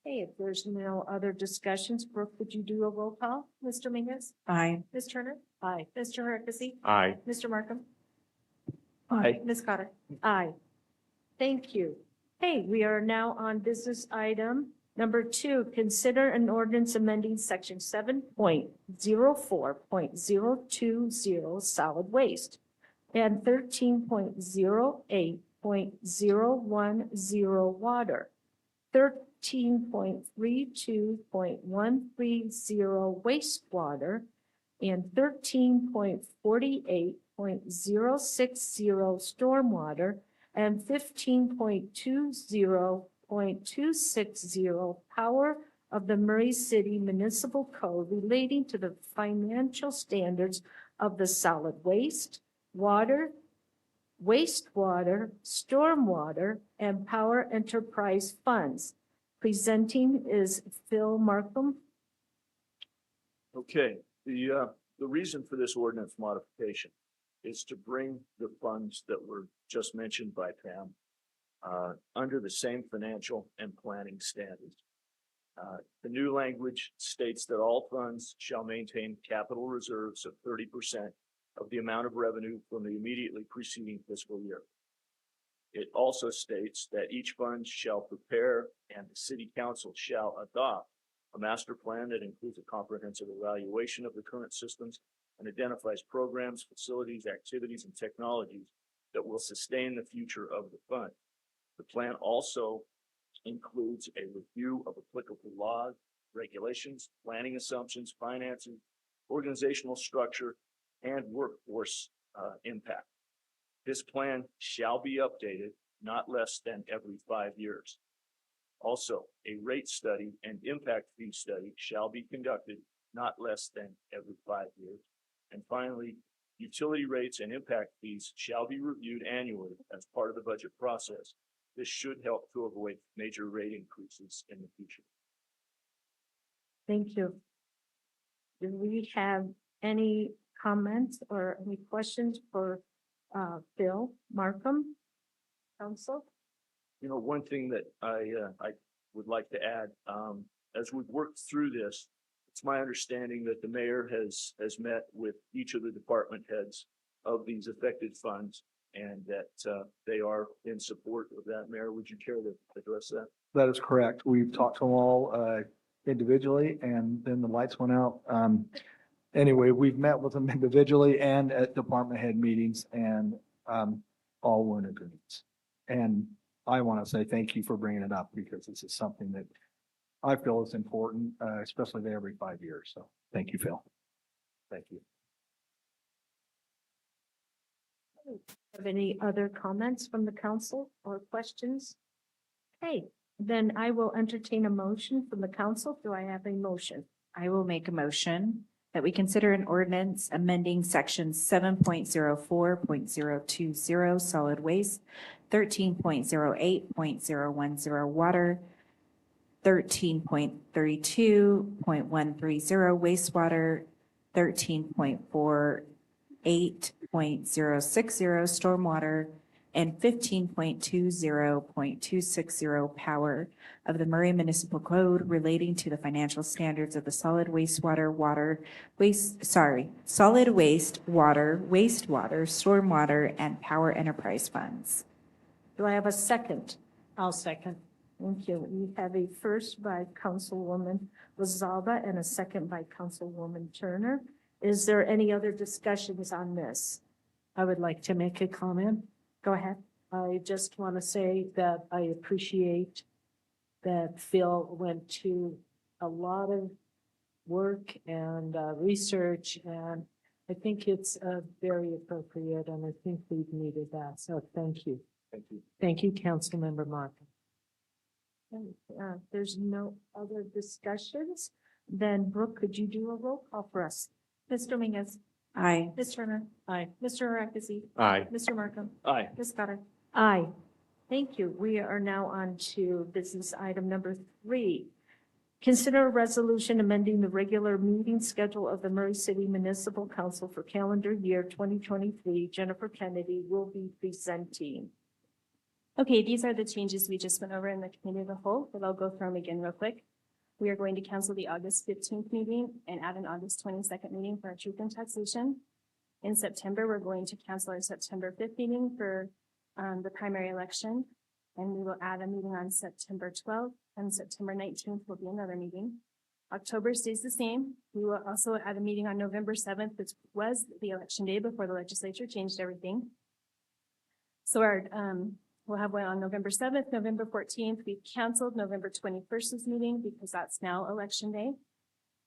Hey, if there's no other discussions, Brooke, would you do a roll call? Mr. Mingus? Aye. Ms. Turner? Aye. Mr. Harakisi? Aye. Mr. Markham? Aye. Ms. Cotter? Aye. Thank you. Hey, we are now on business item number 2. Consider an ordinance amending section 7.04.020 solid waste and 13.08.010 water, 13.32.130 wastewater, and 13.48.060 stormwater, and 15.20.260 power of the Murray City Municipal Code relating to the financial standards of the solid waste, water, wastewater, stormwater, and power enterprise funds. Presenting is Phil Markham. Okay, the reason for this ordinance modification is to bring the funds that were just mentioned by Pam under the same financial and planning standards. The new language states that all funds shall maintain capital reserves of 30% of the amount of revenue from the immediately preceding fiscal year. It also states that each fund shall prepare and the city council shall adopt a master plan that includes a comprehensive evaluation of the current systems and identifies programs, facilities, activities, and technologies that will sustain the future of the fund. The plan also includes a review of applicable laws, regulations, planning assumptions, financing, organizational structure, and workforce impact. This plan shall be updated not less than every 5 years. Also, a rate study and impact fee study shall be conducted not less than every 5 years. And finally, utility rates and impact fees shall be reviewed annually as part of the budget process. This should help to avoid major rate increases in the future. Thank you. Do we have any comments or any questions for Phil Markham, council? You know, one thing that I would like to add, as we've worked through this, it's my understanding that the mayor has met with each of the department heads of these affected funds and that they are in support of that. Mayor, would you care to address that? That is correct. We've talked to them all individually, and then the lights went out. Anyway, we've met with them individually and at department head meetings, and all were in agreement. And I want to say thank you for bringing it up, because this is something that I feel is important, especially every 5 years. So thank you, Phil. Thank you. Have any other comments from the council or questions? Okay, then I will entertain a motion from the council. Do I have a motion? I will make a motion that we consider an ordinance amending section 7.04.020 solid waste, 13.08.010 water, 13.32.130 wastewater, 13.48.060 stormwater, and 15.20.260 power of the Murray Municipal Code relating to the financial standards of the solid waste, water, wastewater, stormwater, and power enterprise funds. Do I have a second? I'll second. Thank you. We have a first by Councilwoman Lazava and a second by Councilwoman Turner. Is there any other discussions on this? I would like to make a comment. Go ahead. I just want to say that I appreciate that Phil went to a lot of work and research, and I think it's very appropriate, and I think we've needed that. So thank you. Thank you. Thank you, Councilmember Markham. There's no other discussions. Then Brooke, could you do a roll call for us? Ms. Dominguez. Aye. Ms. Turner. Aye. Mr. Harakisi. Aye. Mr. Markham. Aye. Ms. Cotter. Aye. Thank you. We are now on to business item number 3. Consider a resolution amending the regular meeting schedule of the Murray City Municipal Council for calendar year 2023. Jennifer Kennedy will be presenting. Okay, these are the changes we just went over in the committee of the whole, but I'll go through them again real quick. We are going to cancel the August 15th meeting and add an August 22nd meeting for our truth and taxation. In September, we're going to cancel our September 5th meeting for the primary election. And we will add a meeting on September 12th, and September 19th will be another meeting. October stays the same. We will also add a meeting on November 7th, which was the election day before the legislature changed everything. So our we'll have one on November 7th, November 14th. We've canceled November 21st's meeting because that's now election day.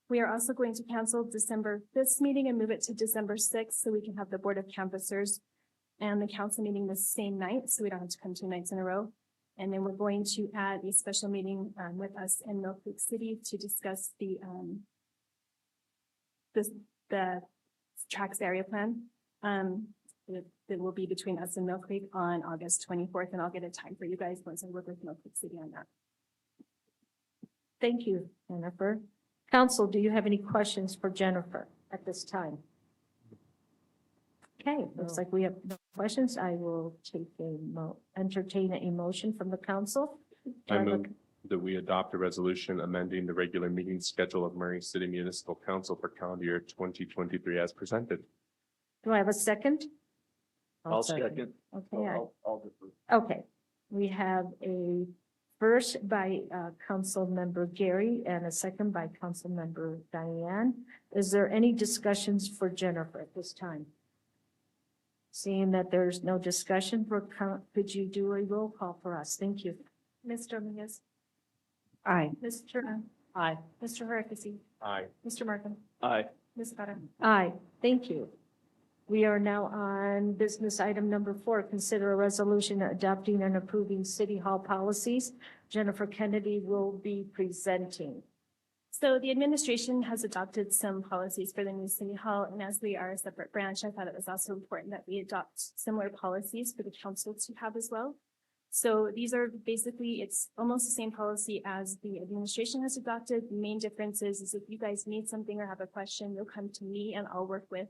We are also going to cancel December 5th meeting and move it to December 6th so we can have the Board of Canvassers and the council meeting the same night, so we don't have to come 2 nights in a row. And then we're going to add a special meeting with us in Mill Creek City to discuss the tracks area plan. It will be between us and Mill Creek on August 24th, and I'll get a time for you guys once I work with Mill Creek City on that. Thank you, Jennifer. Council, do you have any questions for Jennifer at this time? Okay, looks like we have no questions. I will take entertain a motion from the council. I move that we adopt a resolution amending the regular meeting schedule of Murray City Municipal Council for calendar year 2023 as presented. Do I have a second? I'll second. Okay, I'll defer. okay. We have a first by Councilmember Gary and a second by Councilmember Diane. Is there any discussions for Jennifer at this time? Seeing that there's no discussion, Brooke, could you do a roll call for us? Thank you. Ms. Dominguez, Aye. Ms. Turner, Aye. Mr. Harekesi, Aye. Mr. Markham, Aye. Ms. Carter. Aye, thank you. We are now on business item number 4, consider a resolution adopting and approving City Hall policies. Jennifer Kennedy will be presenting. So the administration has adopted some policies for the new city hall, and as we are a separate branch, I thought it was also important that we adopt similar policies for the council to have as well. So these are basically, it's almost the same policy as the administration has adopted. The main difference is if you guys need something or have a question, you'll come to me and I'll work with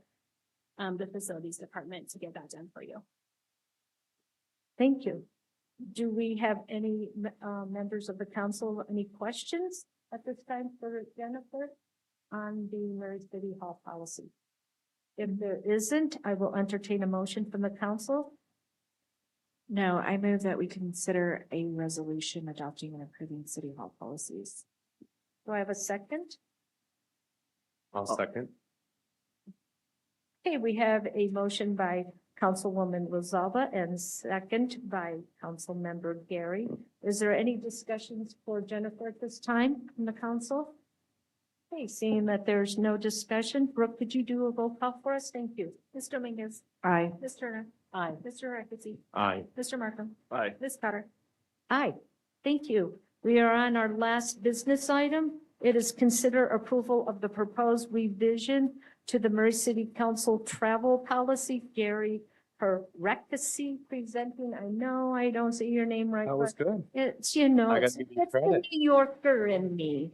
the facilities department to get that done for you. Thank you. Do we have any members of the council, any questions at this time for Jennifer on the Murray City Hall policy? If there isn't, I will entertain a motion from the council. No, I move that we consider a resolution adopting and approving City Hall policies. Do I have a second? I'll second. Okay, we have a motion by Councilwoman Rosalba and second by Councilmember Gary. Is there any discussions for Jennifer at this time from the council? Okay, seeing that there's no discussion, Brooke, could you do a roll call for us? Thank you. Ms. Dominguez, Aye. Ms. Turner, Aye. Mr. Harekesi, Aye. Mr. Markham, Aye. Ms. Carter. Aye, thank you. We are on our last business item. It is consider approval of the proposed revision to the Murray City Council travel policy. Gary Harekesi presenting. I know I don't say your name right. That was but good. It's, you know, I gotta it's give you it's the credit. New Yorker in me.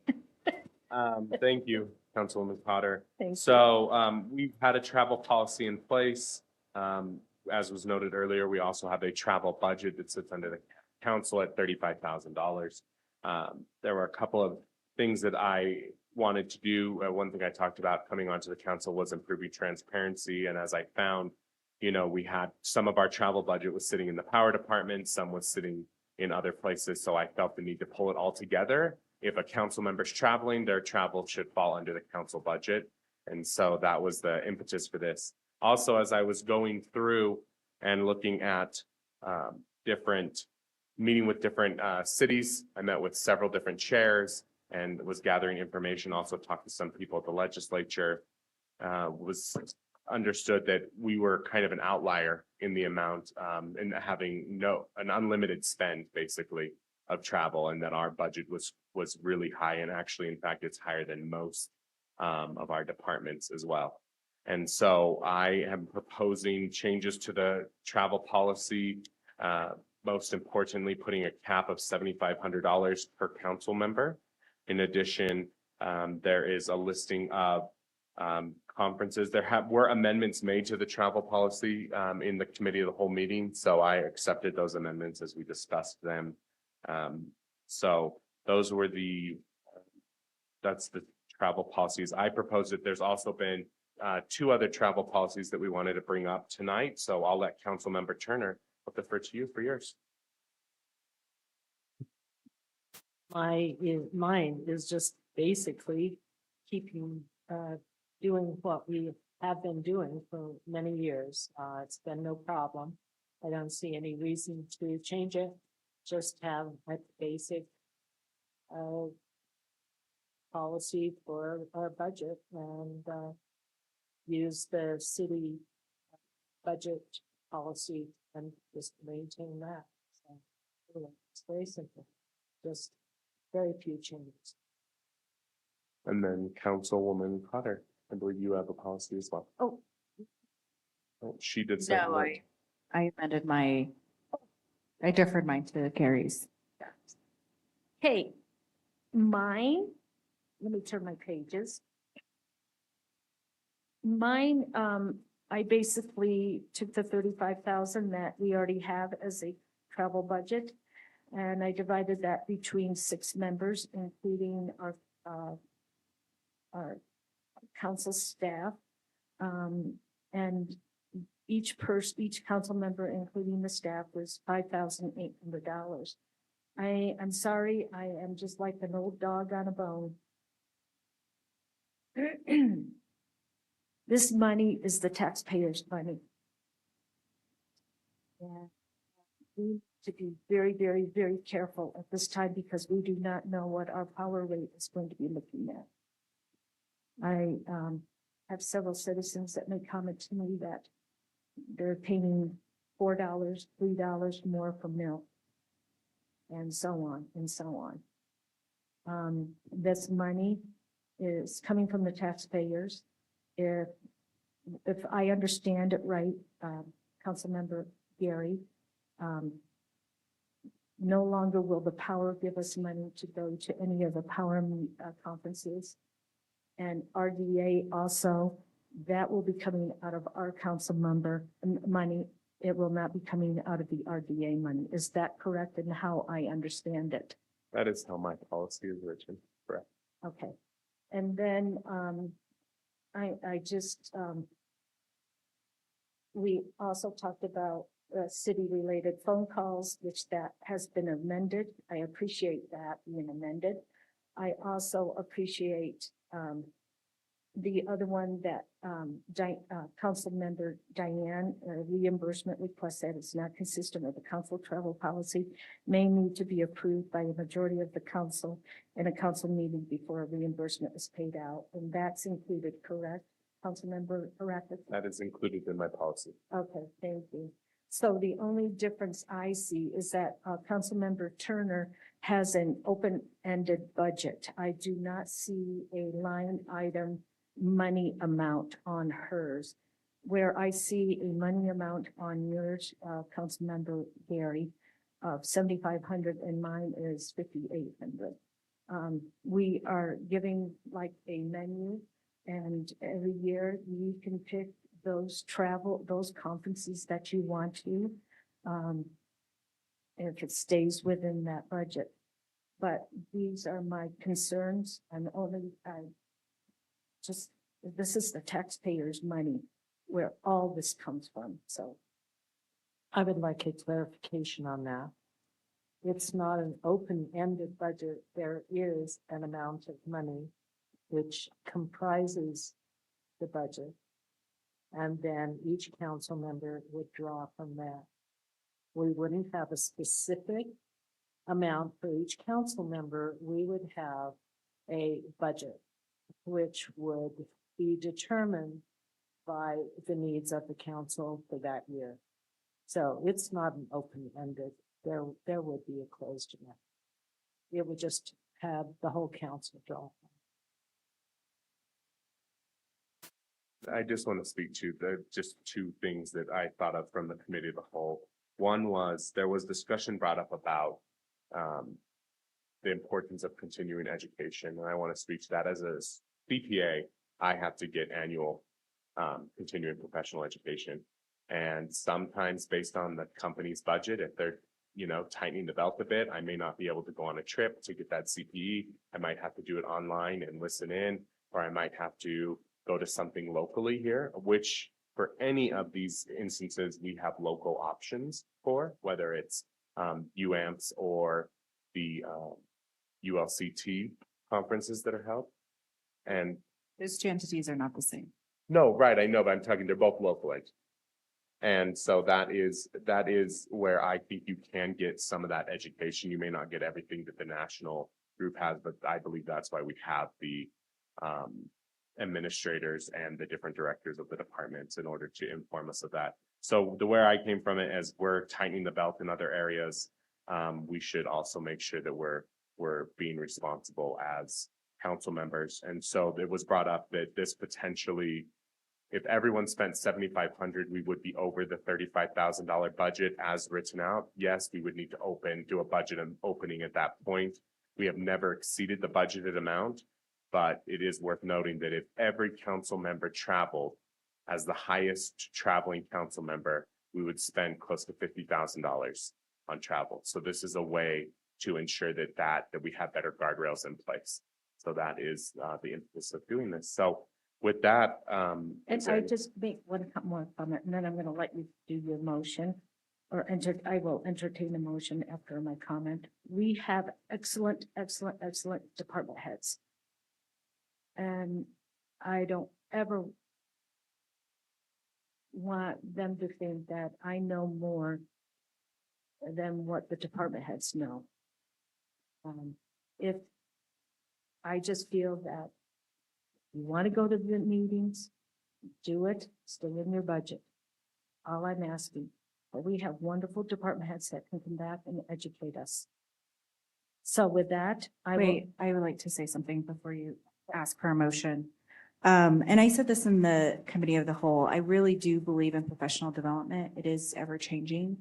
Thank you, Councilwoman Potter. Thank you. So, we've had a travel policy in place. As was noted earlier, we also have a travel budget that sits under the council at $35,000. There were a couple of things that I wanted to do. One thing I talked about coming onto the council was improving transparency. And as I found, you know, we had some of our travel budget was sitting in the power department, some was sitting in other places. So I felt the need to pull it all together. If a council member's traveling, their travel should fall under the council budget. And so that was the impetus for this. Also, as I was going through and looking at meeting with different cities, I met with several different chairs and was gathering information, also talked to some people at the legislature, was understood that we were kind of an outlier in the amount and having an unlimited spend basically of travel, and that our budget was really high. And actually, in fact, it's higher than most of our departments as well. And so I am proposing changes to the travel policy. Most importantly, putting a cap of $7,500 per council member. In addition, there is a listing of conferences. There were amendments made to the travel policy in the committee of the whole meeting. So I accepted those amendments as we discussed them. So those were that's the travel policies. I proposed that there's also been 2 other travel policies that we wanted to bring up tonight. So I'll let Councilmember Turner, I'll defer to you for yours. Mine is just basically keeping, doing what we have been doing for many years. It's been no problem. I don't see any reason to change it. Just have a basic policy for our budget and use the city budget policy and just maintain that. So anyway, it's very simple, just very few changes. And then Councilwoman Potter, I believe you have a policy as well. Oh. She did say. No, I amended I deferred mine to Gary's. Okay, mine, let me turn my pages. Mine, I basically took the 35,000 that we already have as a travel budget, and I divided that between 6 members, including our council staff. And each council member, including the staff, was $5,800. I'm sorry, I am just like an old dog on a bone. This money is the taxpayers' money. And we need to be very, very, very careful at this time because we do not know what our power rate is going to be looking at. I have several citizens that may comment to me that they're paying $4, $3 more for milk, and so on and so on. This money is coming from the taxpayers. If I understand it right, Councilmember Gary, no longer will the power give us money to go to any of the power conferences. And RDA also, that will be coming out of our council member money. It will not be coming out of the RDA money. Is that correct in how I understand it? That is how my policy is written, correct? Okay. And then, we also talked about city-related phone calls, which that has been amended. I appreciate that being amended. I also appreciate the other one that Council Member Diane reimbursement request that is not consistent with the council travel policy may need to be approved by a majority of the council in a council meeting before a reimbursement is paid out. And that's included, correct? Councilmember Arakas? That is included in my policy. Okay, thank you. So the only difference I see is that Councilmember Turner has an open-ended budget. I do not see a line item money amount on hers. Where I see a money amount on yours, Councilmember Gary, of 7,500 and mine is 5,800. We are giving like a menu, and every year you can pick those conferences that you want to, if it stays within that budget. But these are my concerns. This is the taxpayers' money where all this comes from, so. I would like a clarification on that. It's not an open-ended budget. There is an amount of money which comprises the budget. And then each council member would draw from that. We wouldn't have a specific amount for each council member. We would have a budget which would be determined by the needs of the council for that year. So it's not an open-ended, there would be a closed amount. It would just have the whole council draw. I just want to speak to just two things that I thought of from the committee of the whole. One was, there was discussion brought up about the importance of continuing education. And I want to speak to that. As a CPA, I have to get annual continuing professional education. And sometimes based on the company's budget, if they're, tightening the belt a bit, I may not be able to go on a trip to get that CPE. I might have to do it online and listen in, or I might have to go to something locally here, which for any of these instances, we have local options for, whether it's UAMPS or the ULCT conferences that are held. And Those two entities are not the same. no, right, I know, but I'm talking, they're both local. And so that is where I think you can get some of that education. You may not get everything that the national group has, but I believe that's why we have the administrators and the different directors of the departments in order to inform us of that. So where I came from it, as we're tightening the belt in other areas, we should also make sure that we're being responsible as council members. And so it was brought up that this potentially, if everyone spent 7,500, we would be over the $35,000 budget as written out. Yes, we would need to do a budget opening at that point. We have never exceeded the budgeted amount, but it is worth noting that if every council member traveled as the highest traveling council member, we would spend close to $50,000 on travel. So this is a way to ensure that we have better guardrails in place. So that is the impetus of doing this. So with that, And I just make one more comment, and then I'm going to let you do your motion. I will entertain a motion after my comment. We have excellent, excellent, excellent department heads. And I don't ever want them to think that I know more than what the department heads know. If I just feel that you want to go to the meetings, do it, stay in your budget. All I'm asking, but we have wonderful department heads that can come back and educate us. So with that, Wait, I would like to say something before you ask for a motion. And I said this in the committee of the whole, I really do believe in professional development. It is ever changing.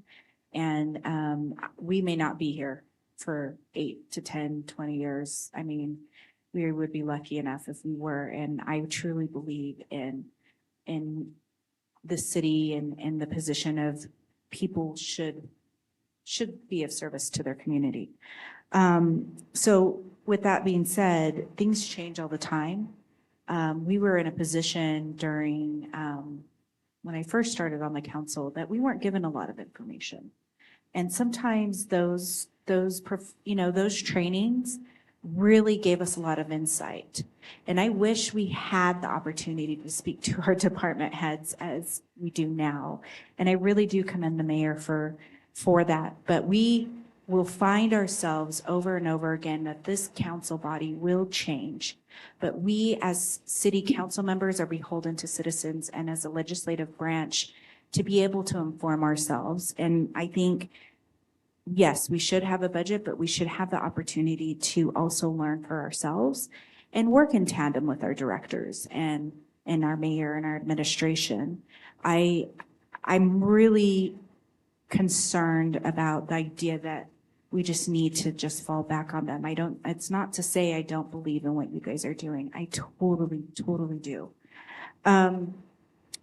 And we may not be here for 8 to 10, 20 years. I mean, we would be lucky enough if we were. And I truly believe in the city and the position of people should be of service to their community. So with that being said, things change all the time. We were in a position during, when I first started on the council, that we weren't given a lot of information. And sometimes those trainings really gave us a lot of insight. And I wish we had the opportunity to speak to our department heads as we do now. And I really do commend the mayor for that. But we will find ourselves over and over again that this council body will change. But we as city council members are beholden to citizens and as a legislative branch to be able to inform ourselves. And I think, yes, we should have a budget, but we should have the opportunity to also learn for ourselves and work in tandem with our directors and our mayor and our administration. I'm really concerned about the idea that we just need to just fall back on them. It's not to say I don't believe in what you guys are doing. I totally do.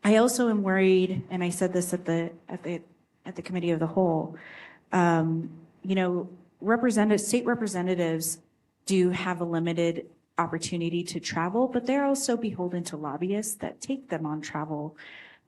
I also am worried, and I said this at the committee of the whole, state representatives do have a limited opportunity to travel, but they're also beholden to lobbyists that take them on travel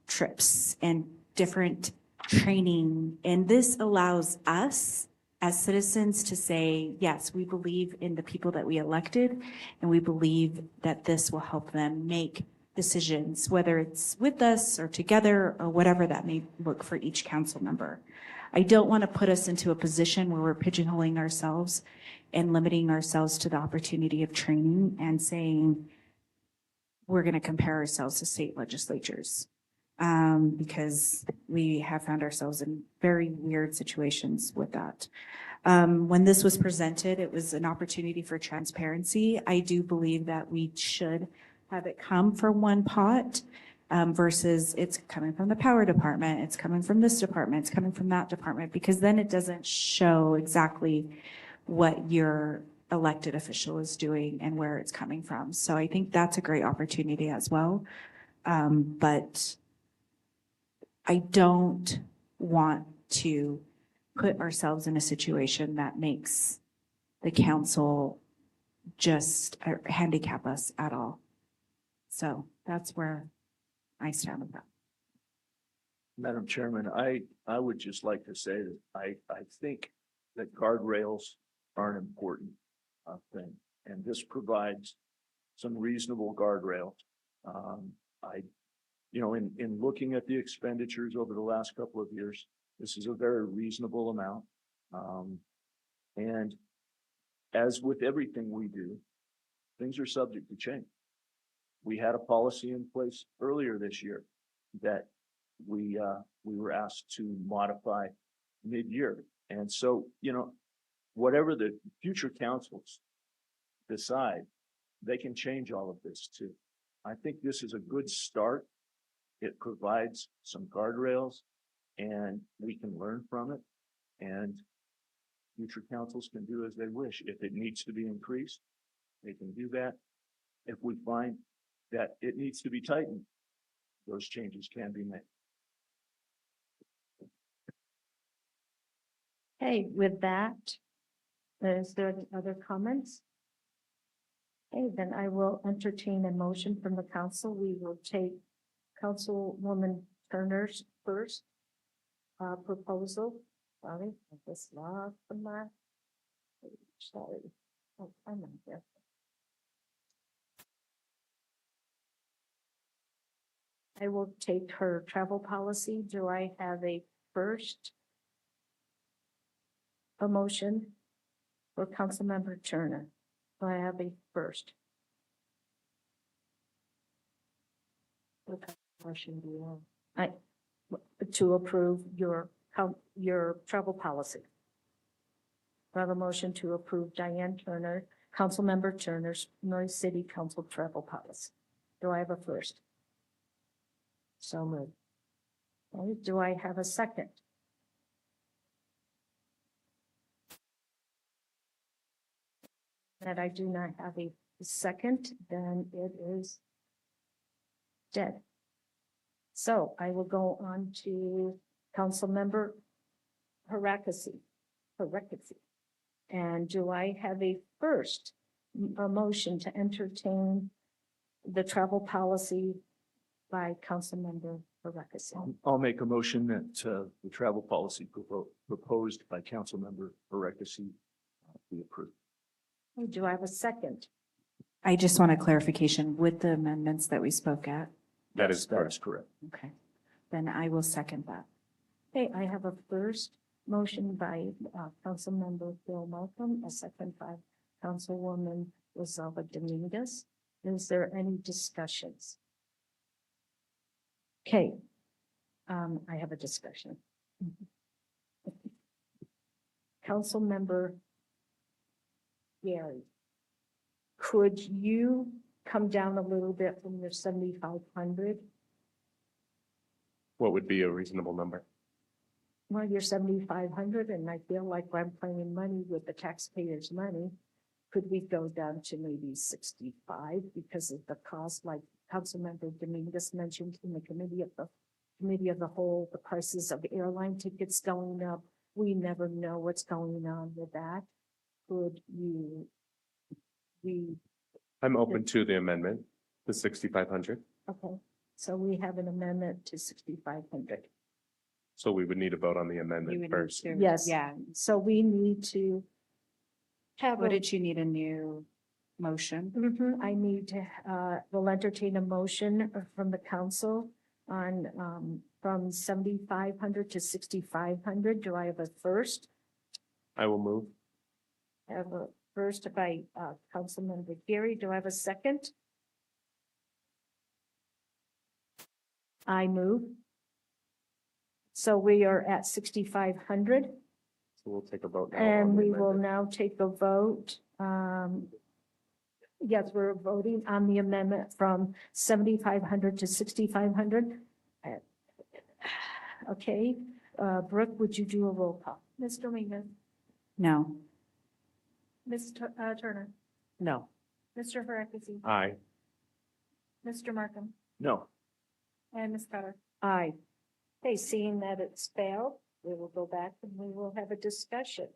trips and different training. And this allows us as citizens to say, yes, we believe in the people that we elected, and we believe that this will help them make decisions, whether it's with us or together or whatever that may look for each council member. I don't want to put us into a position where we're pigeonholing ourselves and limiting ourselves to the opportunity of training and saying we're going to compare ourselves to state legislatures, because we have found ourselves in very weird situations with that. When this was presented, it was an opportunity for transparency. I do believe that we should have it come from one pot, versus it's coming from the power department, it's coming from this department, it's coming from that department, because then it doesn't show exactly what your elected official is doing and where it's coming from. So I think that's a great opportunity as well. But I don't want to put ourselves in a situation that makes the council just handicap us at all. So that's where I stand with that. Madam Chairman, I would just like to say that I think that guardrails are an important thing, and this provides some reasonable guardrails. In looking at the expenditures over the last couple of years, this is a very reasonable amount. And as with everything we do, things are subject to change. We had a policy in place earlier this year that we were asked to modify mid-year. And so, whatever the future councils decide, they can change all of this too. I think this is a good start. It provides some guardrails and we can learn from it, and future councils can do as they wish. If it needs to be increased, they can do that. If we find that it needs to be tightened, those changes can be made. Hey, with that, is there any other comments? Okay, then I will entertain a motion from the council. We will take Councilwoman Turner's first. proposal. Sorry, I just lost the mark. Sorry. Oh, I'm not there. I will take her travel policy. Do I have a first? A motion for Councilmember Turner. Do I have a first? Motion do you want? To approve your travel policy. I have a motion to approve Diane Turner, Councilmember Turner's Noise City Council travel policy. Do I have a first? So moved. Okay, do I have a second? That I do not have a second, then it is dead. So I will go on to Councilmember Harakisi. And do I have a first, a motion to entertain the travel policy by Councilmember Harakisi? I'll make a motion that the travel policy proposed by Councilmember Harakisi be approved. Do I have a second? I just want a clarification with the amendments that we spoke at. That is That's correct. Okay, then I will second that. Okay, I have a first motion by Councilmember Phil Malcolm, a second by Councilwoman Rosalba Dominguez. Is there any discussions? Okay, I have a discussion. Councilmember Gary, could you come down a little bit from your 7,500? What would be a reasonable number? Well, you're 7,500 and I feel like I'm playing money with the taxpayers' money. Could we go down to maybe 65 because of the cost, like Councilmember Dominguez mentioned in the committee of the whole, the prices of airline tickets going up. We never know what's going on with that. Could you, I'm open to the amendment, the 6,500. okay, so we have an amendment to 6,500. So we would need a vote on the amendment first. Yes. Yeah. So we need to have. What did you need a new motion? I need to, will entertain a motion from the council on, from 7,500 to 6,500. Do I have a first? I will move. I have a first by, Councilmember Gary. Do I have a second? I move. So we are at 6,500. So we'll take a vote now. on And the we will amendment. now take a vote. Yes, we're voting on the amendment from 7,500 to 6,500. Okay, Brooke, would you do a roll call? Ms. Dominguez, No. Ms. Turner, No. Mr. Harakisi, Aye. Mr. Markham, No, and Ms. Cutter. Aye. Okay, seeing that it's failed, we will go back and we will have a discussion.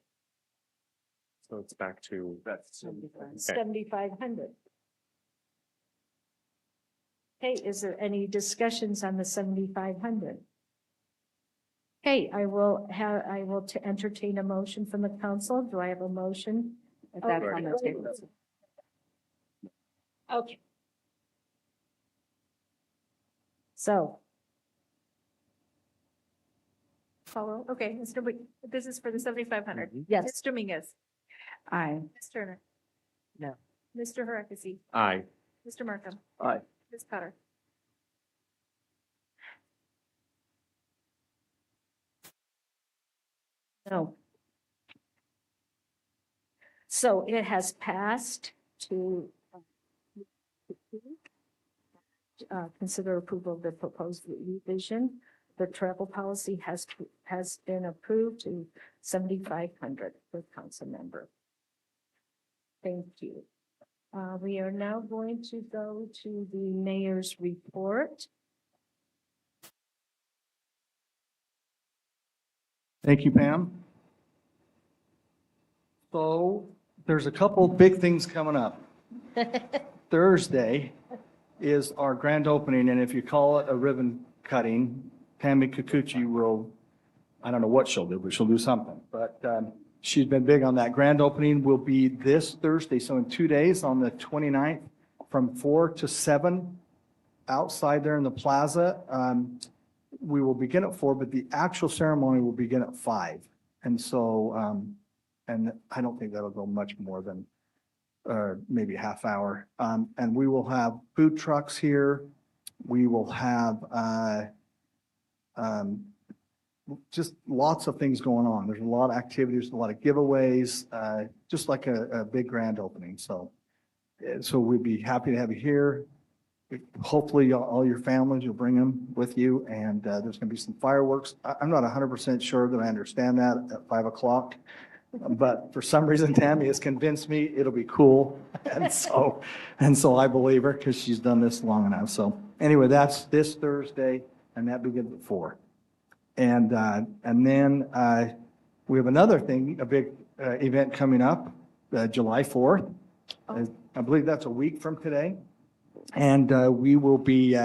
So it's back to, that's, 7,500. Okay, is there any discussions on the 7,500? Okay, I will entertain a motion from the council. Do I have a motion? That's on the table. Okay. So, Follow, okay, this is for the 7,500. yes, Ms. Dominguez, Aye. Ms. Turner. No. Mr. Harakisi, aye. Mr. Markham, aye. Ms. Cutter. no. So it has passed to consider approval of the proposed revision. The travel policy has been approved to 7,500 per council member. Thank you. We are now going to go to the mayor's report. Thank you, Pam. So there's a couple big things coming up. Thursday is our grand opening, and if you call it a ribbon cutting, Tammy Kikuchi will I don't know what she'll do, but she'll do something. But she's been big on that. Grand opening will be this Thursday, so in 2 days, on the 29th, from 4 to 7, outside there in the plaza. We will begin at 4, but the actual ceremony will begin at 5. And so, and I don't think that'll go much more than maybe a half hour. And we will have food trucks here. We will have just lots of things going on. There's a lot of activities, a lot of giveaways, just like a big grand opening. So we'd be happy to have you here. Hopefully, all your families, you'll bring them with you, and there's going to be some fireworks. I'm not 100% sure that I understand that at 5 o'clock, but for some reason, Tammy has convinced me it'll be cool, and so I believe her because she's done this long enough. So anyway, that's this Thursday, and that begins at 4. And then we have another thing, a big event coming up, July 4th. I believe that's a week from today. And we will be,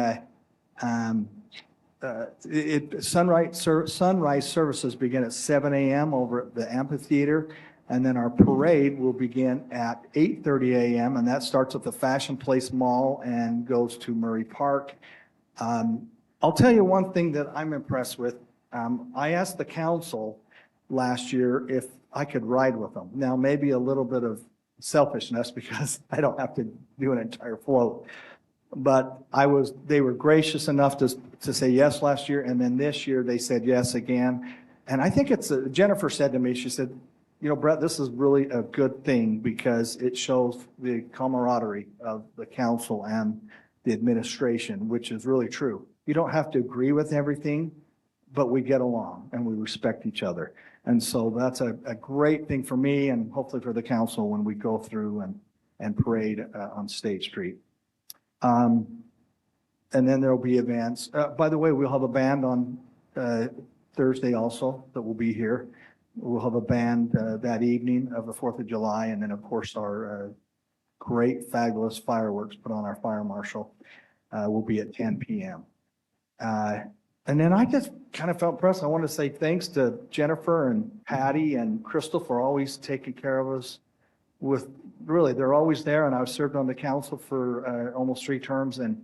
sunrise services begin at 7 a.m. over at the amphitheater. And then our parade will begin at 8:30 a.m. and that starts at the Fashion Place Mall and goes to Murray Park. I'll tell you one thing that I'm impressed with. I asked the council last year if I could ride with them. Now, maybe a little bit of selfishness because I don't have to do an entire float. But they were gracious enough to say yes last year, and then this year they said yes again. And I think Jennifer said to me, she said, you know, Brett, this is really a good thing because it shows the camaraderie of the council and the administration, which is really true. You don't have to agree with everything, but we get along and we respect each other. And so that's a great thing for me and hopefully for the council when we go through and parade on State Street. And then there'll be events. By the way, we'll have a band on Thursday also that will be here. We'll have a band that evening of the 4th of July. And then, of course, our great, fabulous fireworks put on our fire marshal will be at 10 p.m. And then I just kind of felt pressed. I want to say thanks to Jennifer and Patty and Crystal for always taking care of us really, they're always there. And I've served on the council for almost 3 terms and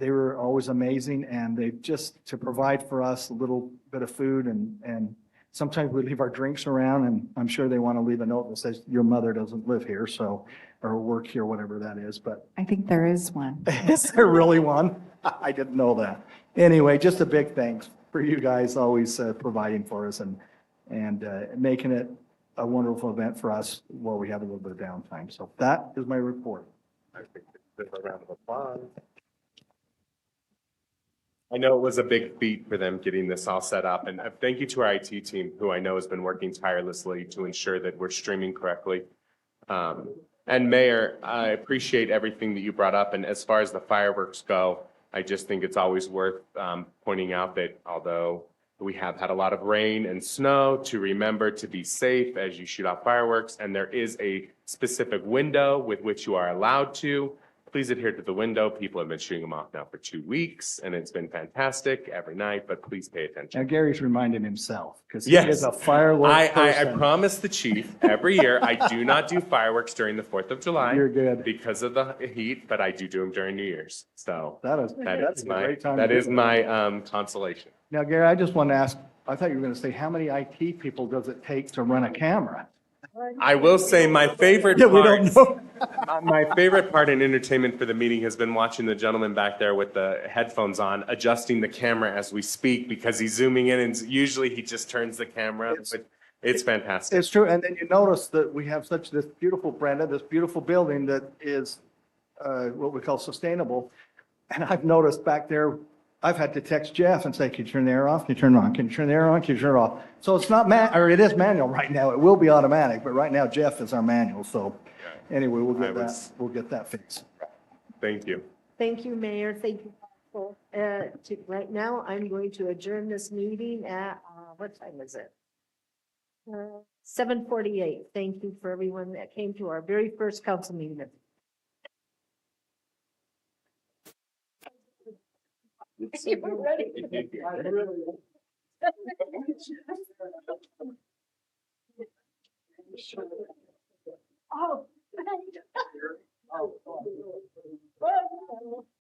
they were always amazing. And they just to provide for us a little bit of food and sometimes we leave our drinks around and I'm sure they want to leave a note that says your mother doesn't live here, so, or work here, whatever that is. But I think there is one. is there really one? I didn't know that. Anyway, just a big thanks for you guys always providing for us and making it a wonderful event for us while we have a little bit of downtime. So that is my report. I think there's a round of applause. I know it was a big feat for them getting this all set up, and thank you to our IT team, who I know has been working tirelessly to ensure that we're streaming correctly. And Mayor, I appreciate everything that you brought up, and as far as the fireworks go, I just think it's always worth pointing out that although we have had a lot of rain and snow, to remember to be safe as you shoot off fireworks, and there is a specific window with which you are allowed to. Please adhere to the window. People have been shooting them off now for 2 weeks, and it's been fantastic every night, but please pay attention. Now Gary's reminding himself because he Yes. is a fireworks I person. promise the chief every year, I do not do fireworks during the 4th of July. You're good. Because of the heat, but I do them during New Year's. So That's a great time to do it. my consolation. Now, Gary, I just want to ask, I thought you were going to say, how many IT people does it take to run a camera? I will say my favorite Yeah, we don't part, my favorite part in entertainment for the meeting has been watching the gentleman back there with the headphones on, adjusting the camera as we speak because he's zooming in and usually he just turns the camera. It's fantastic. It's true. And then you notice that we have this beautiful, Brenda, this beautiful building that is what we call sustainable. And I've noticed back there, I've had to text Jeff and say, can you turn the air off? Can you turn it on? Can you turn the air on? Can you turn it off? So it's not it is manual right now. It will be automatic, but right now Jeff is our manual. So anyway, we'll get that fixed. Thank you. Thank you, Mayor. Thank you, Council. Right now, I'm going to adjourn this meeting at, what time is it? 7:48. Thank you for everyone that came to our very first council meeting. You were ready. Sure.